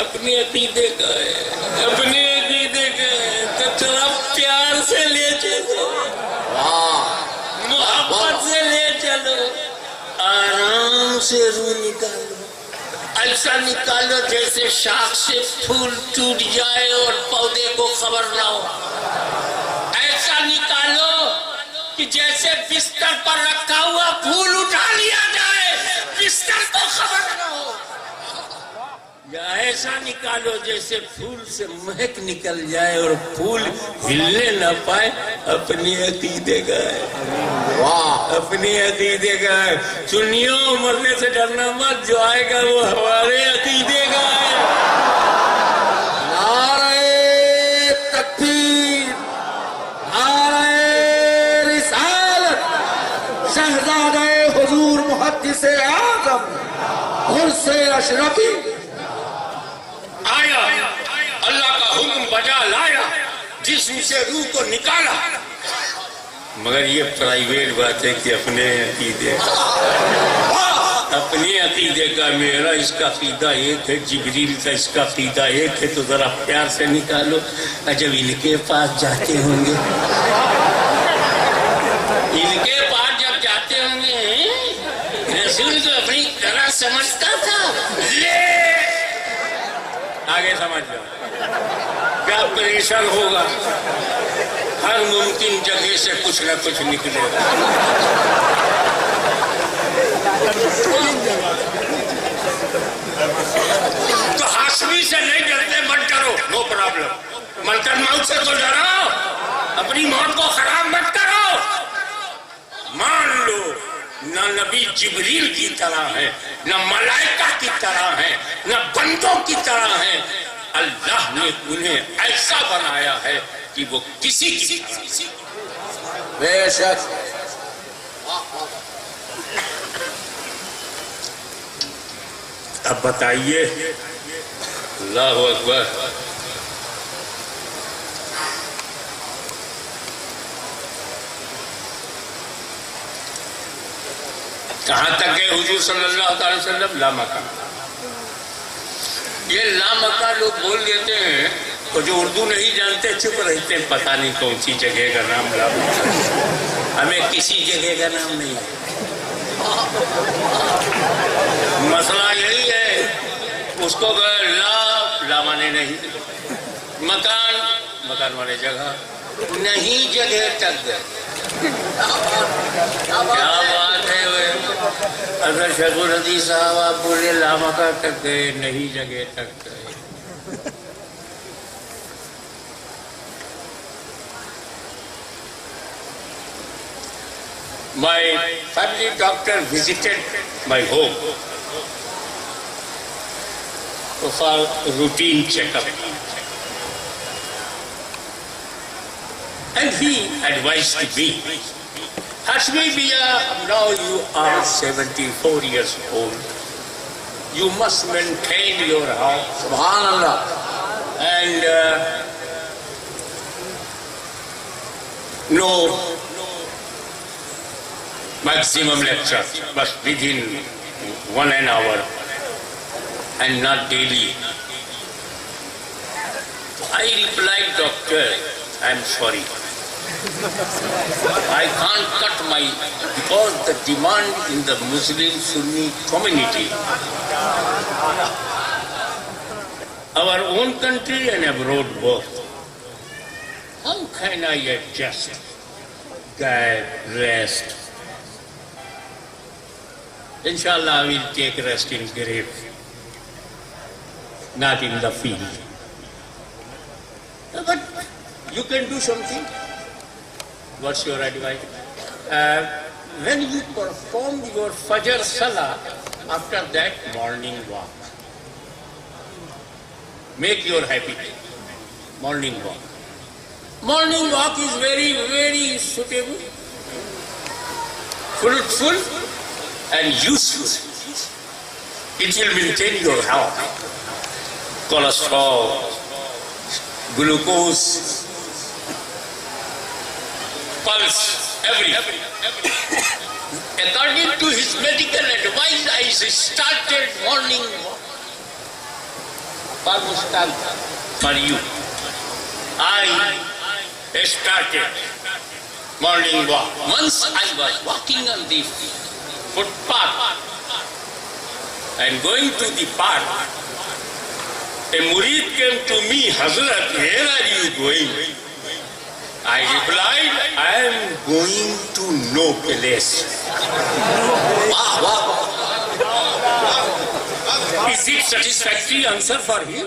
اپنے عقیدے کا ہے، اپنے عقیدے کا ہے تو تھوڑا پیار سے لے چلو، محبت سے لے چلو، آرام سے روح نکالو، ایسا نکالو جیسے شاخ سے پھول ٹوٹ جائے اور پودے کو خبر نہ ہو، ایسا نکالو کہ جیسے بستر پر رکھا ہوا پھول اٹھا لیا جائے، بستر کو خبر نہ ہو، یا ایسا نکالو جیسے پھول سے مہک نکل جائے اور پھول ہلنے نہ پائے، اپنے عقیدے کا ہے، اپنے عقیدے کا ہے، سنیو مرنے سے ڈرنا مت، جو آئے گا وہ ہمارے عقیدے کا ہے۔ نعرہ تکبیر، نعرہ رسالت، شہزادہ حضور محدث اعظم غرث اشرفی آیا، اللہ کا حکم بجا لایا، جسم سے روح کو نکالا، مگر یہ پرائیویٹ بات ہے کہ اپنے عقیدے کا، میرا اس کا عقیدہ ایک ہے، جبریل کا اس کا عقیدہ ایک ہے، تو ذرا پیار سے نکالو، جب ان کے پاس جاتے ہوں گے، ان کے پاس جب جاتے ہوں گے، رسول کو اپنی طرح سمجھتا تھا، لے آگے سمجھ جاؤ کیا پریشان ہوگا، ہر ممکن جگہ سے کچھ نہ کچھ نکلے گا۔ تو ہاشمی سے نہیں ڈرتے، مت ڈرو، نو پرابلم، ملکن موت سے تو ڈرو، اپنی موت کو خراب مت کرو، مان لو نہ نبی جبریل کی طرح ہے، نہ ملائکہ کی طرح ہے، نہ بندوں کی طرح ہے، اللہ نے انہیں ایسا بنایا ہے کہ وہ کسی کی طرح۔ بے شک اب بتائیے، اللہ اکبر، کہاں تک گئے حضور صلی اللہ علیہ وسلم؟ لامکان۔ یہ لامکان لوگ بول دیتے ہیں، اور جو اردو نہیں جانتے چپ رہتے ہیں، پتہ نہیں کون سی جگہ کا نام لامکان، ہمیں کسی جگہ کا نام نہیں ہے، مسئلہ یہی ہے، اس کو لا مانے نہیں، مکان والے جگہ نہیں، جگہ تک گئے، کیا بات ہے، اگر شیخ الحدیث صاحب آپ بولے لامکان تک گئے، نہیں جگہ تک گئے۔ My family doctor visited my home for routine checkup, and he advised me, Hashmi Bia, now you are 74 years old. You must maintain your health. Subhanallah. And no maximum lecture, but within 1 hour and not daily. I replied, doctor, I am sorry. I can't cut because the demand in the Muslim Sunni community, our own country and abroad both. How can I adjust, get rest? Inshallah, I will take rest in grave, not in the field. But you can do something. What's your advice? When you perform your Fajr Salah, after that morning walk, make your habit, morning walk. Morning walk is very, very suitable, fruitful and useful. It will maintain your health, cholesterol, glucose, pulse, everything. According to his medical advice, I started morning walk. Pakistan for you. I started morning walk. Once I was walking on the footpath and going to the park. A murid came to me, Hazrat, where are you going? I replied, I am going to no place. Is it satisfactory answer for him?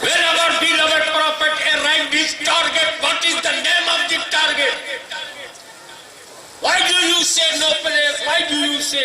Wherever beloved prophet arrived his target, what is the name of the target? Why do you say no place? Why do you say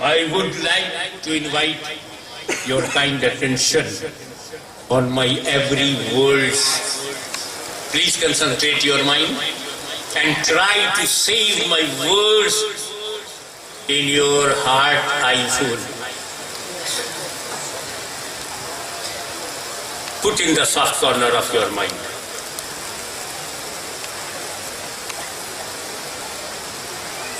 I would like to invite your kind attention on my every words. Please concentrate your mind and try to save my words in your heart, eye, soul. Put in the soft corner of your mind.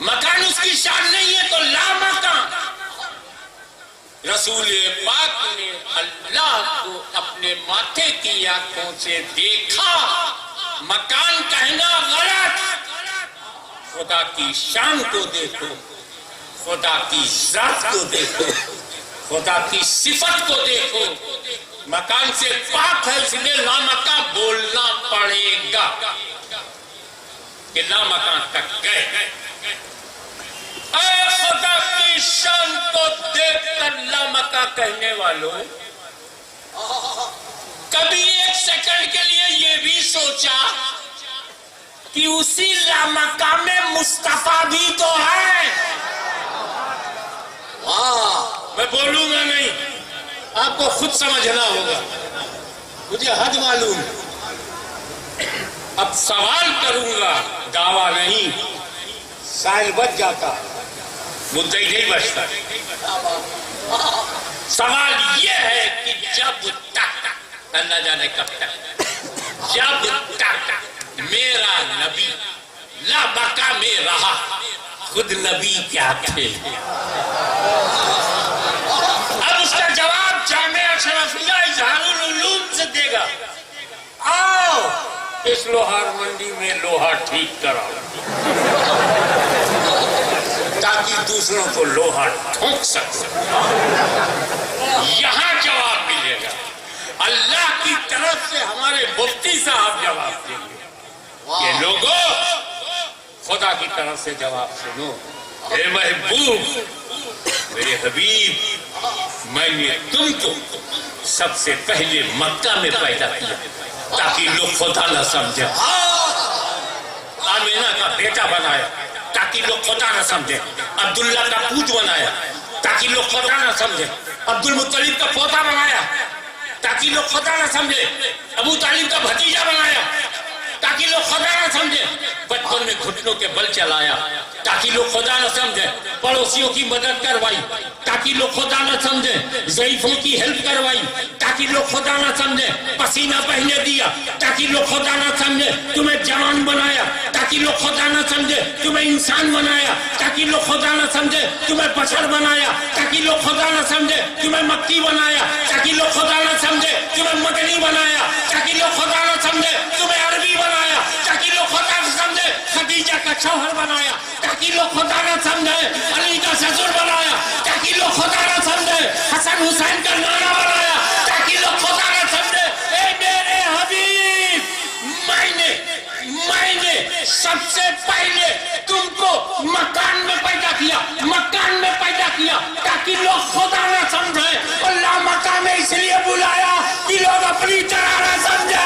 مکان اس کی شان نہیں ہے تو لا مکان. رسول پاک نے اللہ کو اپنے ماتھے کی آنکھوں سے دیکھا. مکان کہنا غلط. خدا کی شان کو دیکھو, خدا کی ذات کو دیکھو, خدا کی صفت کو دیکھو. مکان سے پاک ہے اس لیے لامکان بولنا پڑے گا کہ لامکان تک گئے. اے خدا کی شان کو دیکھ کر لامکان کہنے والوں, کبھی ایک سیکنڈ کے لیے یہ بھی سوچا کہ اسی لامکان میں مصطفیٰ بھی تو ہے. میں بولوں گا نہیں, آپ کو خود سمجھنا ہوگا, مجھے حد معلوم. اب سوال کروں گا, دعویٰ نہیں. سائل بچ جاتا, مدعی نہیں بچتا. سوال یہ ہے کہ جب تک, اللہ جانے کب تک, جب تک میرا نبی لامکاں میں رہا, خود نبی کیا تھے؟ اب اس کا جواب جامعہ اشرفیہ اظہار العلوم سے دے گا. آؤ اس لوہار منڈی میں لوہا ٹھیک کراؤ تاکہ دوسروں کو لوہا ٹھونک سکے. یہاں جواب ملے گا. اللہ کی طرف سے ہمارے مفتی صاحب جواب دیں گے کہ لوگوں, خدا کی طرف سے جواب سنو. اے محبوب, میرے حبیب, میں نے تم کو سب سے پہلے مکہ میں پیدا کیا تاکہ لوگ خدا نہ سمجھے. آمینہ کا بیٹا بنایا تاکہ لوگ خدا نہ سمجھے. عبداللہ کا پوت بنایا تاکہ لوگ خدا نہ سمجھے. عبد المطلب کا پوتا بنایا تاکہ لوگ خدا نہ سمجھے. ابو طالب کا بھتیجا بنایا تاکہ لوگ خدا نہ سمجھے. بچپن میں گھٹنوں کے بل چلایا تاکہ لوگ خدا نہ سمجھے. پڑوسیوں کی مدد کروائی تاکہ لوگ خدا نہ سمجھے. ضعیفوں کی ہیلپ کروائی تاکہ لوگ خدا نہ سمجھے. پسینہ پہنے دیا تاکہ لوگ خدا نہ سمجھے. تمہیں جوان بنایا تاکہ لوگ خدا نہ سمجھے. تمہیں انسان بنایا تاکہ لوگ خدا نہ سمجھے. تمہیں بشر بنایا تاکہ لوگ خدا نہ سمجھے. تمہیں مکی بنایا تاکہ لوگ خدا نہ سمجھے. تمہیں مدنی بنایا تاکہ لوگ خدا نہ سمجھے. تمہیں عربی بنایا تاکہ لوگ خدا نہ سمجھے. خدیجہ کا شوہر بنایا تاکہ لوگ خدا نہ سمجھے. علی کا سسر بنایا تاکہ لوگ خدا نہ سمجھے. حسن حسین کا نانا بنایا تاکہ لوگ خدا نہ سمجھے. اے میرے حبیب, میں نے سب سے پہلے تم کو مکان میں پیدا کیا, مکان میں پیدا کیا تاکہ لوگ خدا نہ سمجھے. اللہ مکان میں اس لیے بلایا کہ لوگ اپنی طرح نہ سمجھے.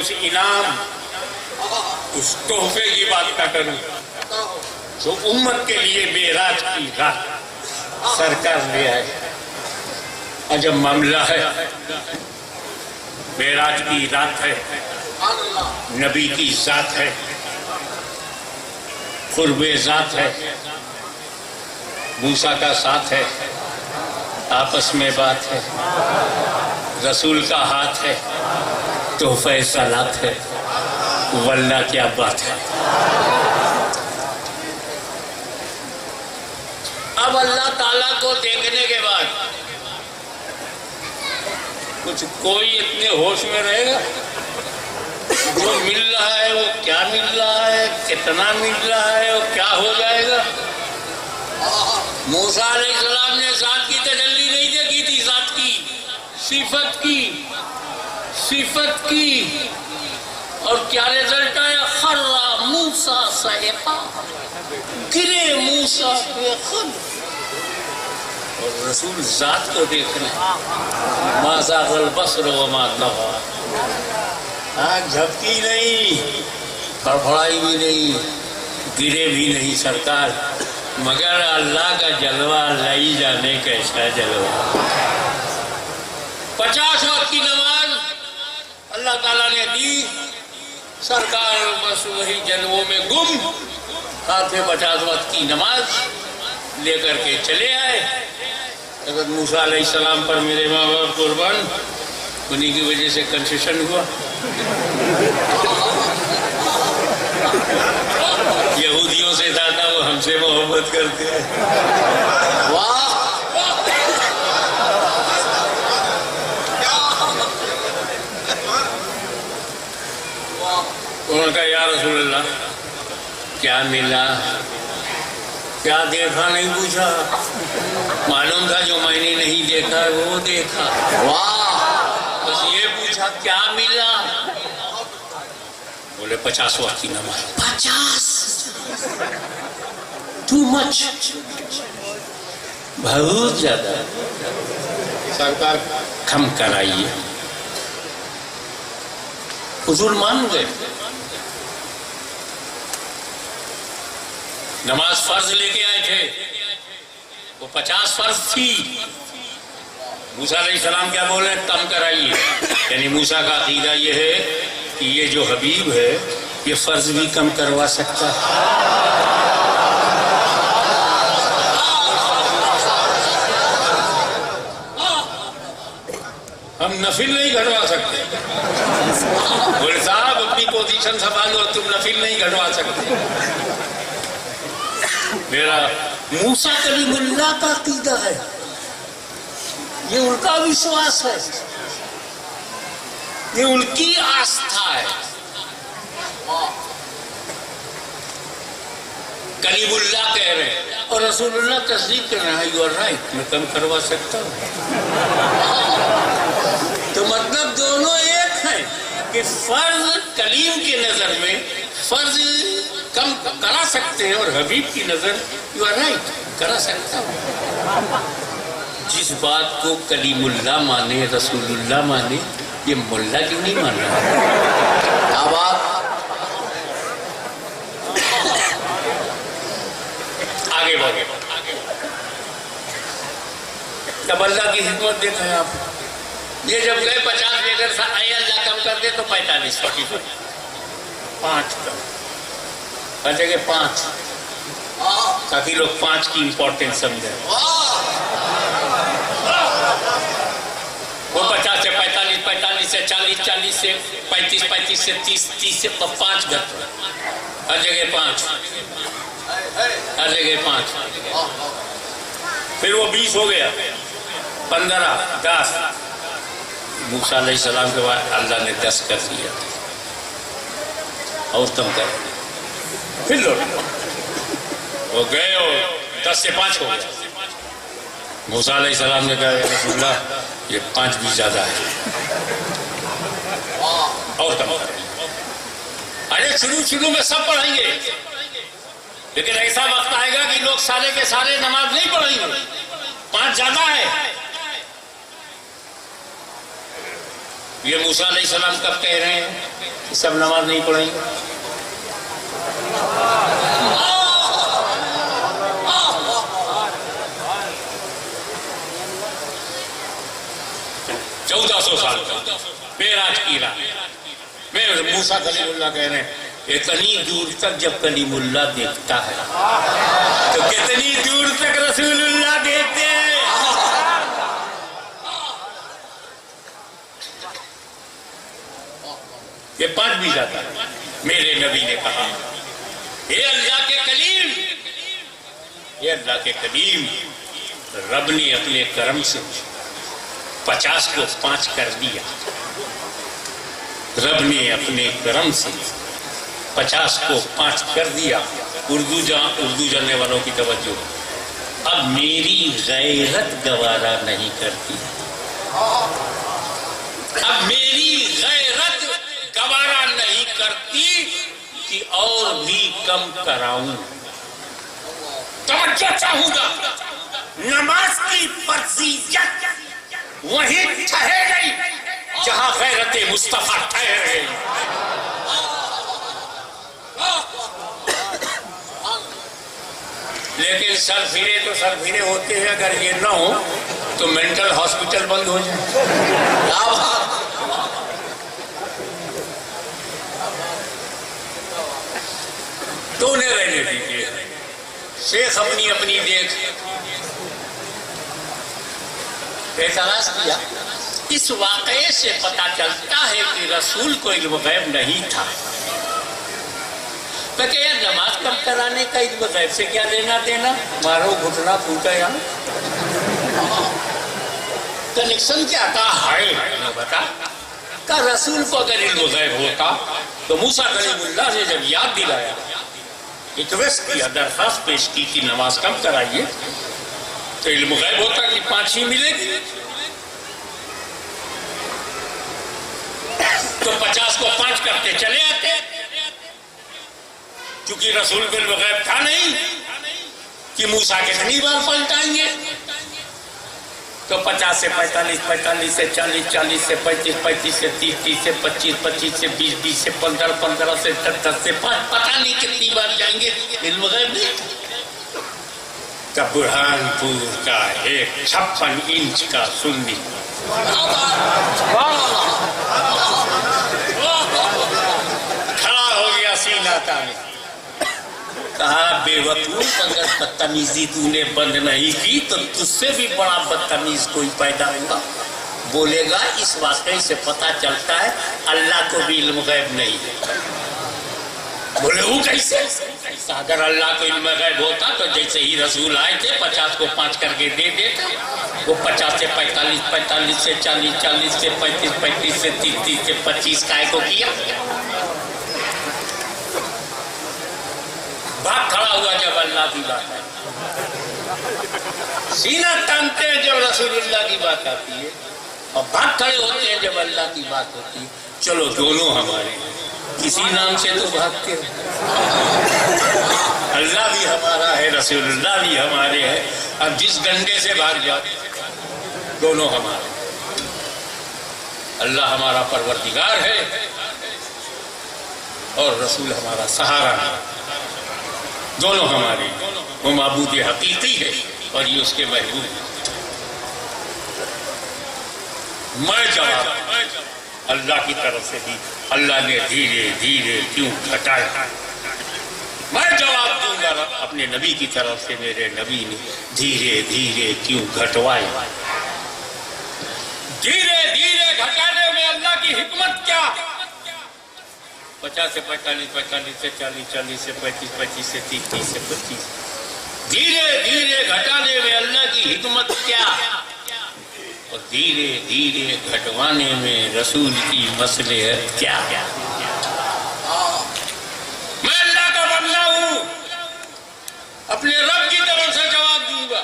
اس انعام, اس تحفے کی بات نہ کروں جو امت کے لیے معراج کی رات سرکار لے آئے. عجب معاملہ ہے. معراج کی رات ہے, نبی کی ذات ہے, قرب ذات ہے, موسیٰ کا ساتھ ہے, آپس میں بات ہے, رسول کا ہاتھ ہے, تحفہ صلات ہے. واللہ کیا بات ہے. اب اللہ تعالیٰ کو دیکھنے کے بعد کچھ کوئی اتنے ہوش میں رہے گا؟ جو مل رہا ہے وہ کیا مل رہا ہے, کتنا مل رہا ہے, وہ کیا ہو جائے گا. موسیٰ علیہ السلام نے ذات کی تجلی نہیں دیکھی تھی, ذات کی, صفت کی, صفت کی. اور کیا رزلٹ آیا؟ خر موسیٰ صعقا, گرے موسیٰ بے خود. اور رسول ذات کو دیکھ رہے ہیں. ما زاغ البصر وما طغى. آنکھ جھپکی نہیں، پھڑپھڑائی بھی نہیں، گرے بھی نہیں سرکار، مگر اللہ کا جلوہ اللہ ہی جانے کیسا جلوہ. 50 وقت کی نماز اللہ تعالیٰ نے دی، سرکار بس وہی جلووں میں گم، ہاتھ میں 50 وقت کی نماز لے کر کے چلے آئے. حضرت موسیٰ علیہ السلام پر میرے ماں باپ قربان، انہی کی وجہ سے کنسیشن ہوا. یہودیوں سے زیادہ وہ ہم سے محبت کرتے ہیں. واہ، انہوں نے کہا یا رسول اللہ کیا ملا؟ کیا دیکھا نہیں پوچھا، معلوم تھا جو میں نے نہیں دیکھا وہ دیکھا. واہ، بس یہ پوچھا کیا ملا؟ بولے 50 وقت کی نماز. 50 ٹو مچ، بہت زیادہ. سرکار کم کرائیے. حضور مان گئے. نماز فرض لے کے آئے تھے، وہ 50 فرض تھی. موسیٰ علیہ السلام کیا بول رہے ہیں؟ کم کرائیے. یعنی موسیٰ کا عقیدہ یہ ہے کہ یہ جو حبیب ہے یہ فرض بھی کم کروا سکتا ہے. ہم نفل نہیں گھٹوا سکتے. بولے صاحب اپنی پوزیشن سنبھالو، تم نفل نہیں گھٹوا سکتے. میرا موسیٰ کلیم اللہ کا عقیدہ ہے، یہ ان کا وشواس ہے، یہ ان کی آستھا ہے. کلیم اللہ کہہ رہے ہیں اور رسول اللہ تصدیق کر رہے ہیں. یو آر رائٹ، میں کم کروا سکتا ہوں. تو مطلب دونوں ایک ہیں کہ فرض کلیم کی نظر میں فرض کم کرا سکتے ہیں، اور حبیب کی نظر یو آر رائٹ کرا سکتا ہوں. جس بات کو کلیم اللہ مانے، رسول اللہ مانے، یہ ملا کیوں نہیں مان رہا؟ کیا بات؟ آگے بڑھے. تب اللہ کی حکمت دیکھیں آپ. یہ جب گئے 50 لے کر اے اللہ کم کر دے تو 45 5 ہر جگہ 5 تاکہ لوگ 5 کی امپورٹنس سمجھیں. وہ 50 سے 45 45 سے 40 40 سے 35 35 سے 30 30 سے 5 گھر، ہر جگہ 5، ہر جگہ 5. پھر وہ 20 ہو گیا، 15 10. موسیٰ علیہ السلام کے بعد اللہ نے 10 کر دیا اور کم کر. پھر لوٹ وہ گئے اور 10 سے 5 ہو گیا. موسیٰ علیہ السلام نے کہا یا رسول اللہ یہ 5 بھی زیادہ ہے اور کم کر. ارے شروع میں سب پڑھیں گے، لیکن ایسا وقت آئے گا کہ لوگ سارے کے سارے نماز نہیں پڑھیں گے. 5 زیادہ ہے. یہ موسیٰ علیہ السلام کب کہہ رہے ہیں کہ سب نماز نہیں پڑھیں گے؟ چودہ 1400 سال معراج کی رات میں موسیٰ کلیم اللہ کہہ رہے ہیں اتنی دور تک جب کلیم اللہ دیکھتا ہے تو کتنی دور تک رسول اللہ دیکھتے ہیں. یہ 5 بھی جاتا ہے. میرے نبی نے کہا اے اللہ کے کلیم، اے اللہ کے کلیم، رب نے اپنے کرم سے 50 کو 5 کر دیا. رب نے اپنے کرم سے 50 کو 5 کر دیا. اردو جاننے والوں کی توجہ، اب میری غیرت گوارا نہیں کرتی، اب میری غیرت گوارا نہیں کرتی کہ اور بھی کم کراؤں. توجہ چاہوں گا نماز کی فرضیت وہیں ٹھہر گئی جہاں غیرت مصطفیٰ ٹھہر گئی. لیکن سر پھرے تو سر پھرے ہوتے ہیں. اگر یہ نہ ہو تو مینٹل ہاسپٹل بند ہو جائے. کیا بات. تو نے رہنے دیجیے. شیخ اپنی اپنی دیکھ اعتراض کیا. اس واقعے سے پتہ چلتا ہے کہ رسول کو علم غیب نہیں تھا. تو کہ یار نماز کم کرانے کا علم غیب سے کیا لینا دینا. مارو گھٹنا پھوٹا یہاں کنیکشن کیا کہا ہے. بتا کہ رسول کو اگر علم غیب ہوتا تو موسیٰ کلیم اللہ نے جب یاد دلایا ریکویسٹ کیا درخواست پیش کی کہ نماز کم کرائیے تو علم غیب ہوتا کہ 5 ہی ملے گی. تو 50 کو 5 کرتے چلے آتے. کیونکہ رسول کو علم غیب تھا نہیں کہ موسیٰ کتنی بار پلٹائیں گے. تو 50 سے 45 45 سے 40 40 سے 35 35 سے 30 30 سے 25 25 سے 20 20 سے 15 15 سے 10 سے 5 پتہ نہیں کتنی بار جائیں گے. علم غیب نہیں. کہ برہان پور کا ایک 56 انچ کا سنی کھڑا ہو گیا سینہ تانے. کہا بے وقوف اگر بدتمیزی تو نے بند نہیں کی تو تجھ سے بھی بڑا بدتمیز کوئی پیدا ہوگا. بولے گا اس واقعے سے پتہ چلتا ہے اللہ کو بھی علم غیب نہیں ہے. بولے وہ کیسے. اگر اللہ کو علم غیب ہوتا تو جیسے ہی رسول آئے تھے 50 کو 5 کر کے دے دیتے. وہ 50 سے 45 45 سے 40 40 سے 35 35 سے 30 30 سے 25 کائے کو کیا. بھاگ کھڑا ہوا جب اللہ کی بات آتی. سینہ تانتے ہیں جب رسول اللہ کی بات آتی ہے اور بھاگ کھڑے ہوتے ہیں جب اللہ کی بات ہوتی ہے. چلو دونوں ہمارے کسی نام سے تو بھاگتے ہیں. اللہ بھی ہمارا ہے رسول اللہ بھی ہمارے ہیں. اب جس ڈنڈے سے بھاگ جاتے دونوں ہمارے. اللہ ہمارا پروردگار ہے اور رسول ہمارا سہارا ہے. دونوں ہمارے. وہ معبود حقیقی ہے اور یہ اس کے محبوب ہے. میں جواب اللہ کی طرف سے دی. اللہ نے دھیرے دھیرے کیوں گھٹایا. میں جواب دوں گا اپنے نبی کی طرف سے میرے نبی نے دھیرے دھیرے کیوں گھٹوایا. دھیرے دھیرے گھٹانے میں اللہ کی حکمت کیا. 50 سے 45 45 سے 40 40 سے 35 35 سے 30 30 سے 25 دھیرے دھیرے گھٹانے میں اللہ کی حکمت کیا. اور دھیرے دھیرے گھٹوانے میں رسول کی مصلحت کیا. میں اللہ کا بندہ ہوں اپنے رب کی طرف سے جواب دوں گا.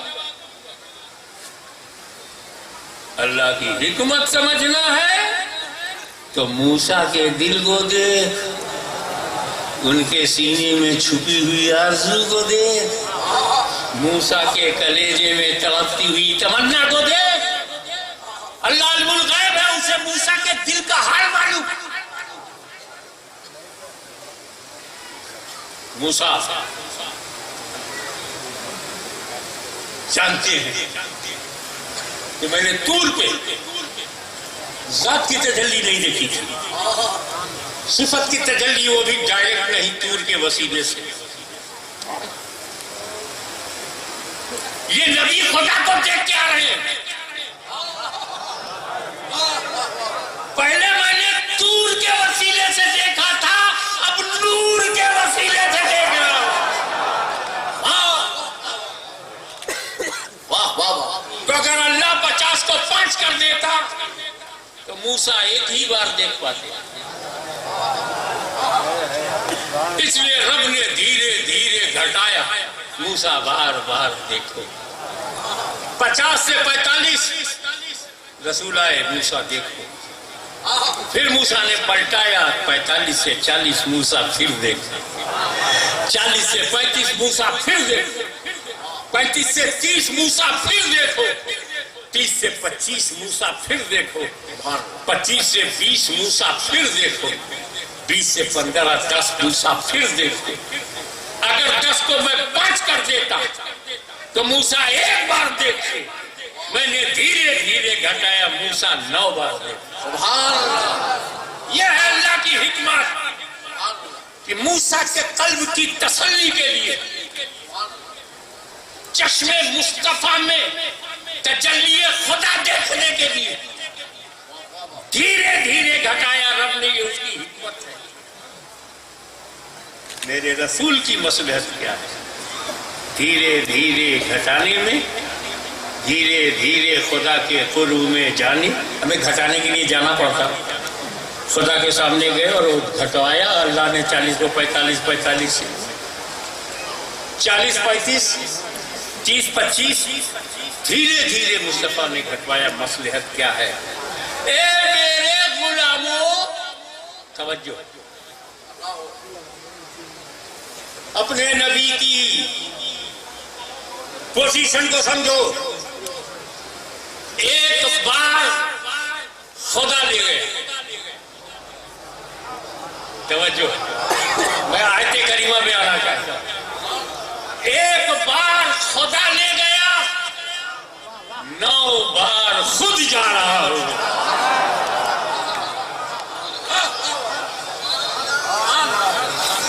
اللہ کی حکمت سمجھنا ہے تو موسیٰ کے دل کو دیکھ. ان کے سینے میں چھپی ہوئی آرزو کو دیکھ. موسیٰ کے کلیجے میں تڑپتی ہوئی تمنا کو دیکھ. اللہ علم الغیب ہے اسے موسیٰ کے دل کا حال معلوم. موسیٰ جانتے ہیں کہ میں نے طور پہ ذات کی تجلی نہیں دیکھی تھی. صفت کی تجلی وہ بھی ڈائریکٹ نہیں طور کے وسیلے سے. یہ نبی خدا کو دیکھ کے آ رہے ہیں. پہلے میں نے طور کے وسیلے سے دیکھا تھا اب نور کے وسیلے سے دیکھ رہا ہوں. واہ واہ واہ. تو اگر اللہ 50 کو 5 کر دیتا تو موسیٰ ایک ہی بار دیکھ پاتے. اس لیے رب نے دھیرے دھیرے گھٹایا. موسیٰ بار بار دیکھو. 50 سے 45 رسول آئے موسیٰ دیکھو. پھر موسیٰ نے پلٹایا 45 سے 40 موسیٰ پھر دیکھو. 40 سے 35 موسیٰ پھر دیکھو. 35 سے 30 موسیٰ پھر دیکھو، 30 سے 25 موسیٰ پھر دیکھو، 25 سے 20 موسیٰ پھر دیکھو، 20 سے 15 10 موسیٰ پھر دیکھو۔ اگر 10 کو میں 5 کر دیتا تو موسیٰ ایک بار دیکھے، میں نے دھیرے دھیرے گھٹایا، موسیٰ 9 بار دیکھے۔ سبحان اللہ! یہ ہے اللہ کی حکمت کہ موسیٰ کے قلب کی تسلی کے لیے چشم مصطفیٰ میں تجلی خدا دیکھنے کے لیے دھیرے دھیرے گھٹایا رب نے، یہ اس کی حکمت ہے۔ میرے رسول کی مصلحت کیا ہے؟ دھیرے دھیرے گھٹانے میں، دھیرے دھیرے خدا کے قرب میں جانے۔ ہمیں گھٹانے کے لیے جانا پڑتا، خدا کے سامنے گئے اور گھٹوایا، اللہ نے 40 کو 45 45 سے 40 35 30 25 دھیرے دھیرے مصطفیٰ نے گھٹوایا۔ مصلحت کیا ہے؟ اے میرے غلاموں، توجہ، اپنے نبی کی پوزیشن کو سمجھو۔ ایک بار خدا لے گئے، توجہ، میں آیت کریمہ میں آنا چاہتا ہوں۔ ایک بار خدا لے گیا، 9 بار خود جا رہا ہوں۔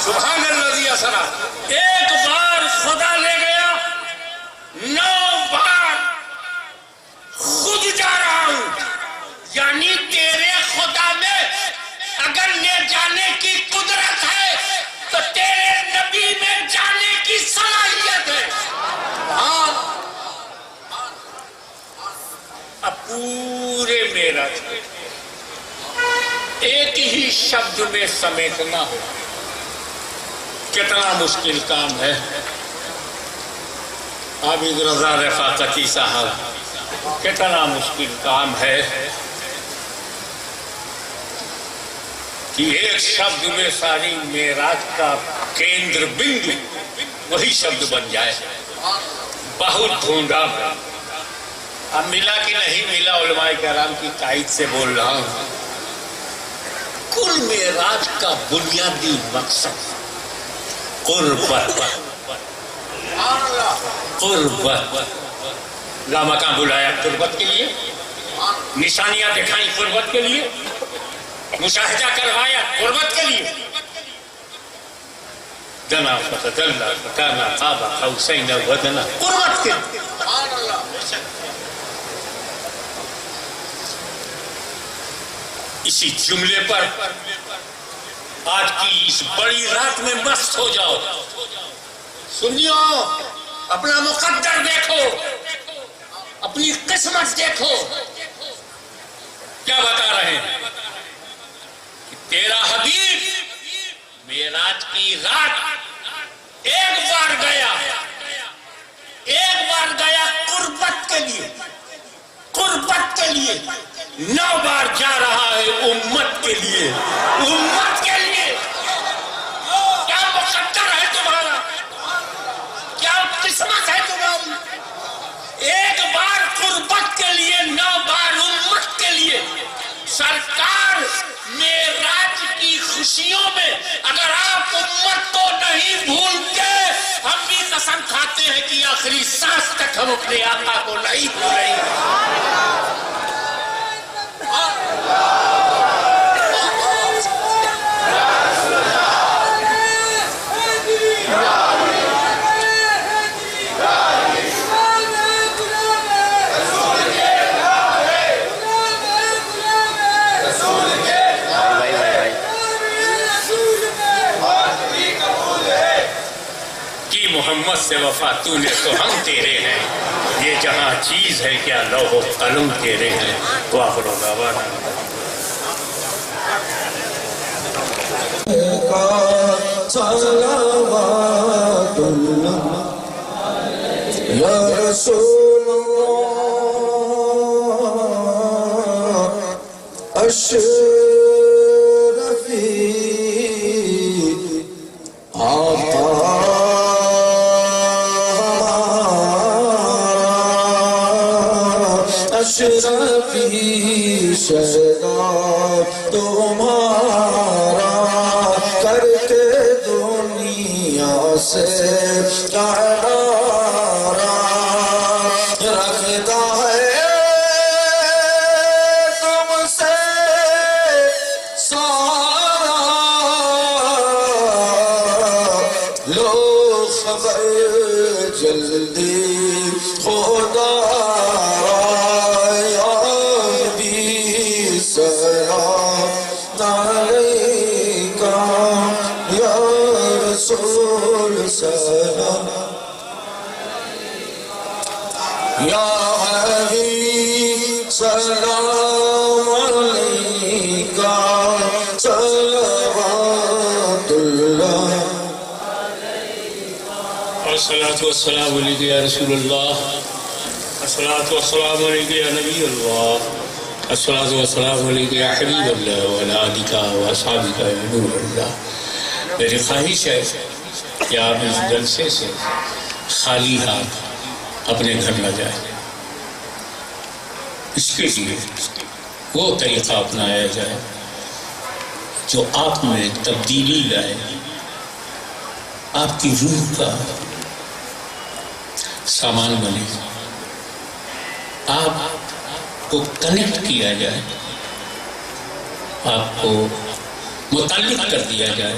سبحان الذی اسریٰ۔ ایک بار خدا لے گیا، 9 بار خود جا رہا ہوں۔ یعنی تیرے خدا میں اگر لے جانے کی قدرت ہے تو تیرے نبی میں جانے کی صلاحیت ہے۔ اب پورے معراج ایک ہی شبد میں سمیٹنا ہو، کتنا مشکل کام ہے۔ عابد رضا رفاقتی صاحب، کتنا مشکل کام ہے کہ ایک شبد میں ساری معراج کا کیندر بندو وہی شبد بن جائے۔ بہت ڈھونڈا، اب ملا کہ نہیں ملا، علماء کرام کی تائید سے بول رہا ہوں۔ کل معراج کا بنیادی مقصد قربت، قربت، لامکاں بلایا قربت کے لیے، نشانیاں دکھائیں قربت کے لیے، مشاہدہ کروایا قربت کے لیے۔ دنا فتدلی فکان قاب قوسین او ادنی، قربت کے لیے۔ اسی جملے پر آج کی اس بڑی رات میں مست ہو جاؤ۔ سنیو، اپنا مقدر دیکھو، اپنی قسمت دیکھو۔ کیا بتا رہے ہیں؟ تیرا حبیب معراج کی رات ایک بار گیا، ایک بار گیا قربت کے لیے، قربت کے لیے، 9 بار جا رہا ہے امت کے لیے، امت کے لیے۔ کیا مقدر ہے تمہارا، کیا قسمت ہے تمہاری؟ ایک بار قربت کے لیے، 9 بار امت کے لیے۔ سرکار معراج کی خوشیوں میں اگر آپ امت کو نہیں بھولتے، ہم بھی قسم کھاتے ہیں کہ آخری سانس تک ہم اپنے آقا کو نہیں بھولیں گے۔ محمد سے وفا تو نے تو ہم تیرے ہیں، یہ جہاں چیز ہے کیا لوح و قلم تیرے ہیں۔ وآخر دعوانا صلوات اللہ یا رسول اللہ اشرفی آقا اشرفی شہدا تمہارا کر کے دنیا سے کنارہ رکھتا ہے تم سے سارا لو خبر جلدی خدا یا نبی سلام علیکہ یا رسول سلام یا حبیب سلام علیکہ صلوات اللہ الصلاۃ والسلام علیک یا رسول اللہ، الصلاۃ والسلام علیک یا نبی اللہ، الصلاۃ والسلام علیک یا حبیب اللہ وعلی آلک و اصحابک یا نور اللہ۔ میری خواہش ہے کہ آپ اس جلسے سے خالی ہاتھ اپنے گھر نہ جائیں، اس کے لیے وہ طریقہ اپنایا جائے جو آپ میں تبدیلی لائے، آپ کی روح کا سامان بنے، آپ کو کنیکٹ کیا جائے، آپ کو متعلق کر دیا جائے،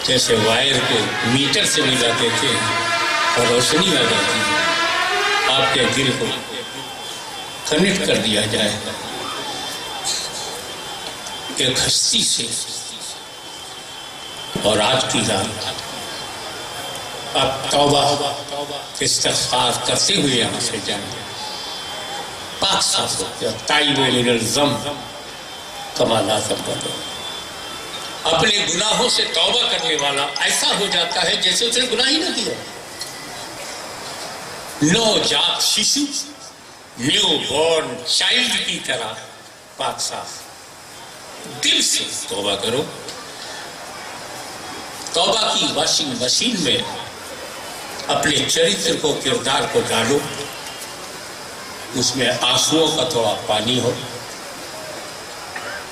جیسے وائر کو میٹر سے ملاتے تھے اور روشنی آ جاتی ہے، آپ کے دل کو کنیکٹ کر دیا جائے ایک ہستی سے، اور آج کی رات آپ توبہ استغفار کرتے ہوئے یہاں سے جائیں، پاک صاف ہو گیا، تائب من الذنب کما لا ذنب لہ۔ اپنے گناہوں سے توبہ کرنے والا ایسا ہو جاتا ہے جیسے اس نے گناہ ہی نہ کیا۔ نوجات شیشو، نیو بورن چائلڈ کی طرح پاک صاف دل سے توبہ کرو۔ توبہ کی واشنگ مشین میں اپنے چرتر کو، کردار کو ڈالو، اس میں آنسوؤں کا تھوڑا پانی ہو،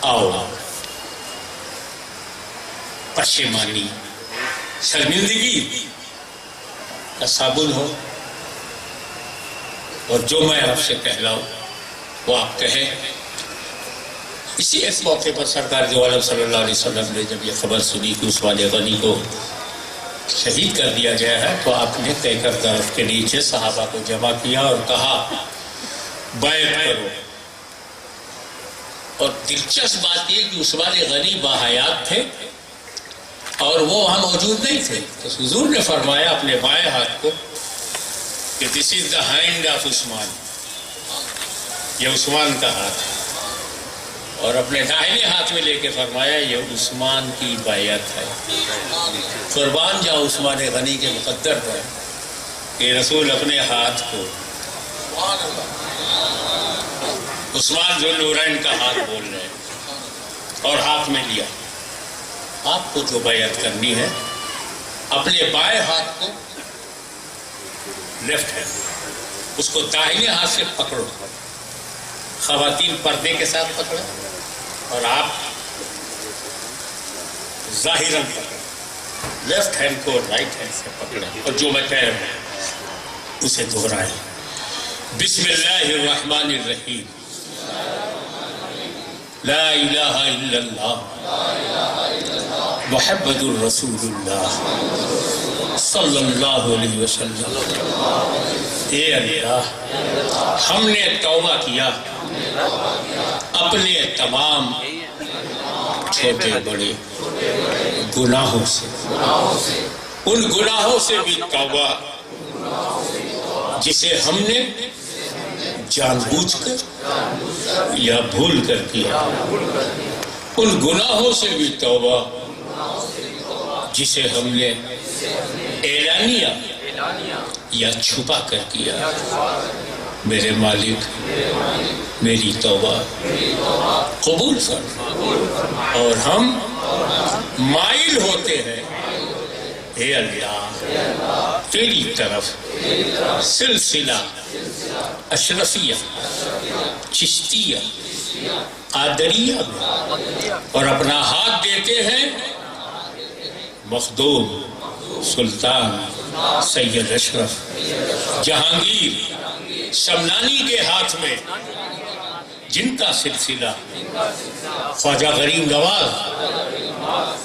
آؤ پشیمانی شرمندگی کا صابن ہو، اور جو میں آپ سے کہلاؤں وہ آپ کہیں۔ اسی ایک موقع پر سرکار دو عالم صلی اللہ علیہ وسلم نے جب یہ خبر سنی کہ عثمان غنی کو شہید کر دیا گیا ہے، تو آپ نے تیکر درخت کے نیچے صحابہ کو جمع کیا اور کہا بیعت کرو۔ اور دلچسپ بات یہ کہ عثمان غنی باحیات تھے اور وہ وہاں موجود نہیں تھے، تو حضور نے فرمایا اپنے بائیں ہاتھ کو کہ دس از دا ہینڈ آف عثمان، یہ عثمان کا ہاتھ ہے، اور اپنے داہنے ہاتھ میں لے کے فرمایا یہ عثمان کی بیعت ہے۔ قربان جاؤ عثمان غنی کے مقدر پر کہ رسول اپنے ہاتھ کو عثمان ذو النورین کا ہاتھ بول رہے ہیں، اور ہاتھ میں لیا۔ آپ کو جو بیعت کرنی ہے اپنے بائیں ہاتھ کو، لیفٹ ہینڈ، اس کو داہنے ہاتھ سے پکڑو، خواتین پردے کے ساتھ پکڑو، اور آپ ظاہراً پکڑیں، لیفٹ ہینڈ کو رائٹ ہینڈ سے پکڑیں، اور جو میں کہہ رہا ہوں اسے دہرائیں۔ بسم اللہ الرحمن الرحیم، لا الہ الا اللہ محمد الرسول اللہ صلی اللہ علیہ وسلم۔ اے اللہ، ہم نے توبہ کیا اپنے تمام چھوٹے بڑے گناہوں سے، ان گناہوں سے بھی توبہ جسے ہم نے جان بوجھ کر یا بھول کر کیا، ان گناہوں سے بھی توبہ جسے ہم نے اعلانیہ یا چھپا کر کیا۔ میرے مالک میری توبہ قبول فرما، اور ہم مائل ہوتے ہیں اے اللہ تیری طرف سلسلہ اشرفیہ چشتیہ قادریہ میں اور اپنا ہاتھ دیتے ہیں مخدوم سلطان سید اشرف جہانگیر سمنانی کے ہاتھ میں، جن کا سلسلہ خواجہ غریب نواز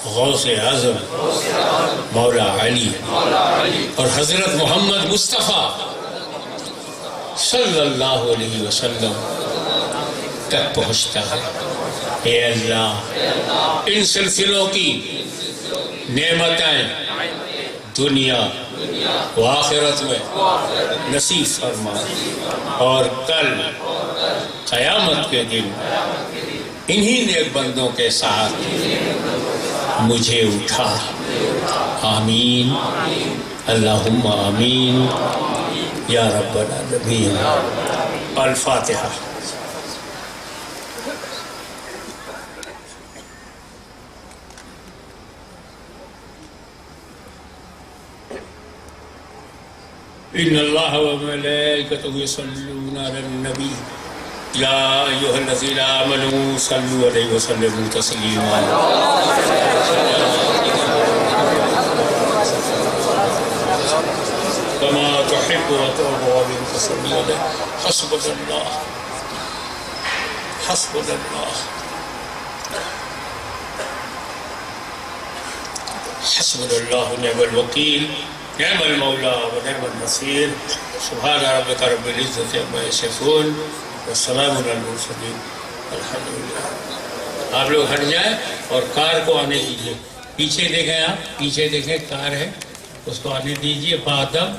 غوث اعظم مولا علی اور حضرت محمد مصطفیٰ صلی اللہ علیہ وسلم تک پہنچتا ہے۔ اے اللہ ان سلسلوں کی نعمتیں دنیا و آخرت میں نصیب فرما، اور کل قیامت کے دن انہی نیک بندوں کے ساتھ مجھے اٹھا۔ آمین اللہم آمین یا رب العالمین۔ الفاتحہ۔ ان اللہ وملائکتہ یصلون علی النبی یا ایھا الذین آمنوا صلوا علیہ وسلموا تسلیما۔ کما تحب وترضى منك صلی علیہ۔ حسبنا اللہ حسبنا اللہ حسبنا اللہ نعم الوکیل نعم المولا ونعم النصیر۔ سبحان ربک رب العزت عما یصفون والسلام علی المرسلین الحمدللہ۔ آپ لوگ ہٹ جائیں اور کار کو آنے دیجیے۔ پیچھے دیکھیں، آپ پیچھے دیکھیں، کار ہے، اس کو آنے دیجیے۔ بادم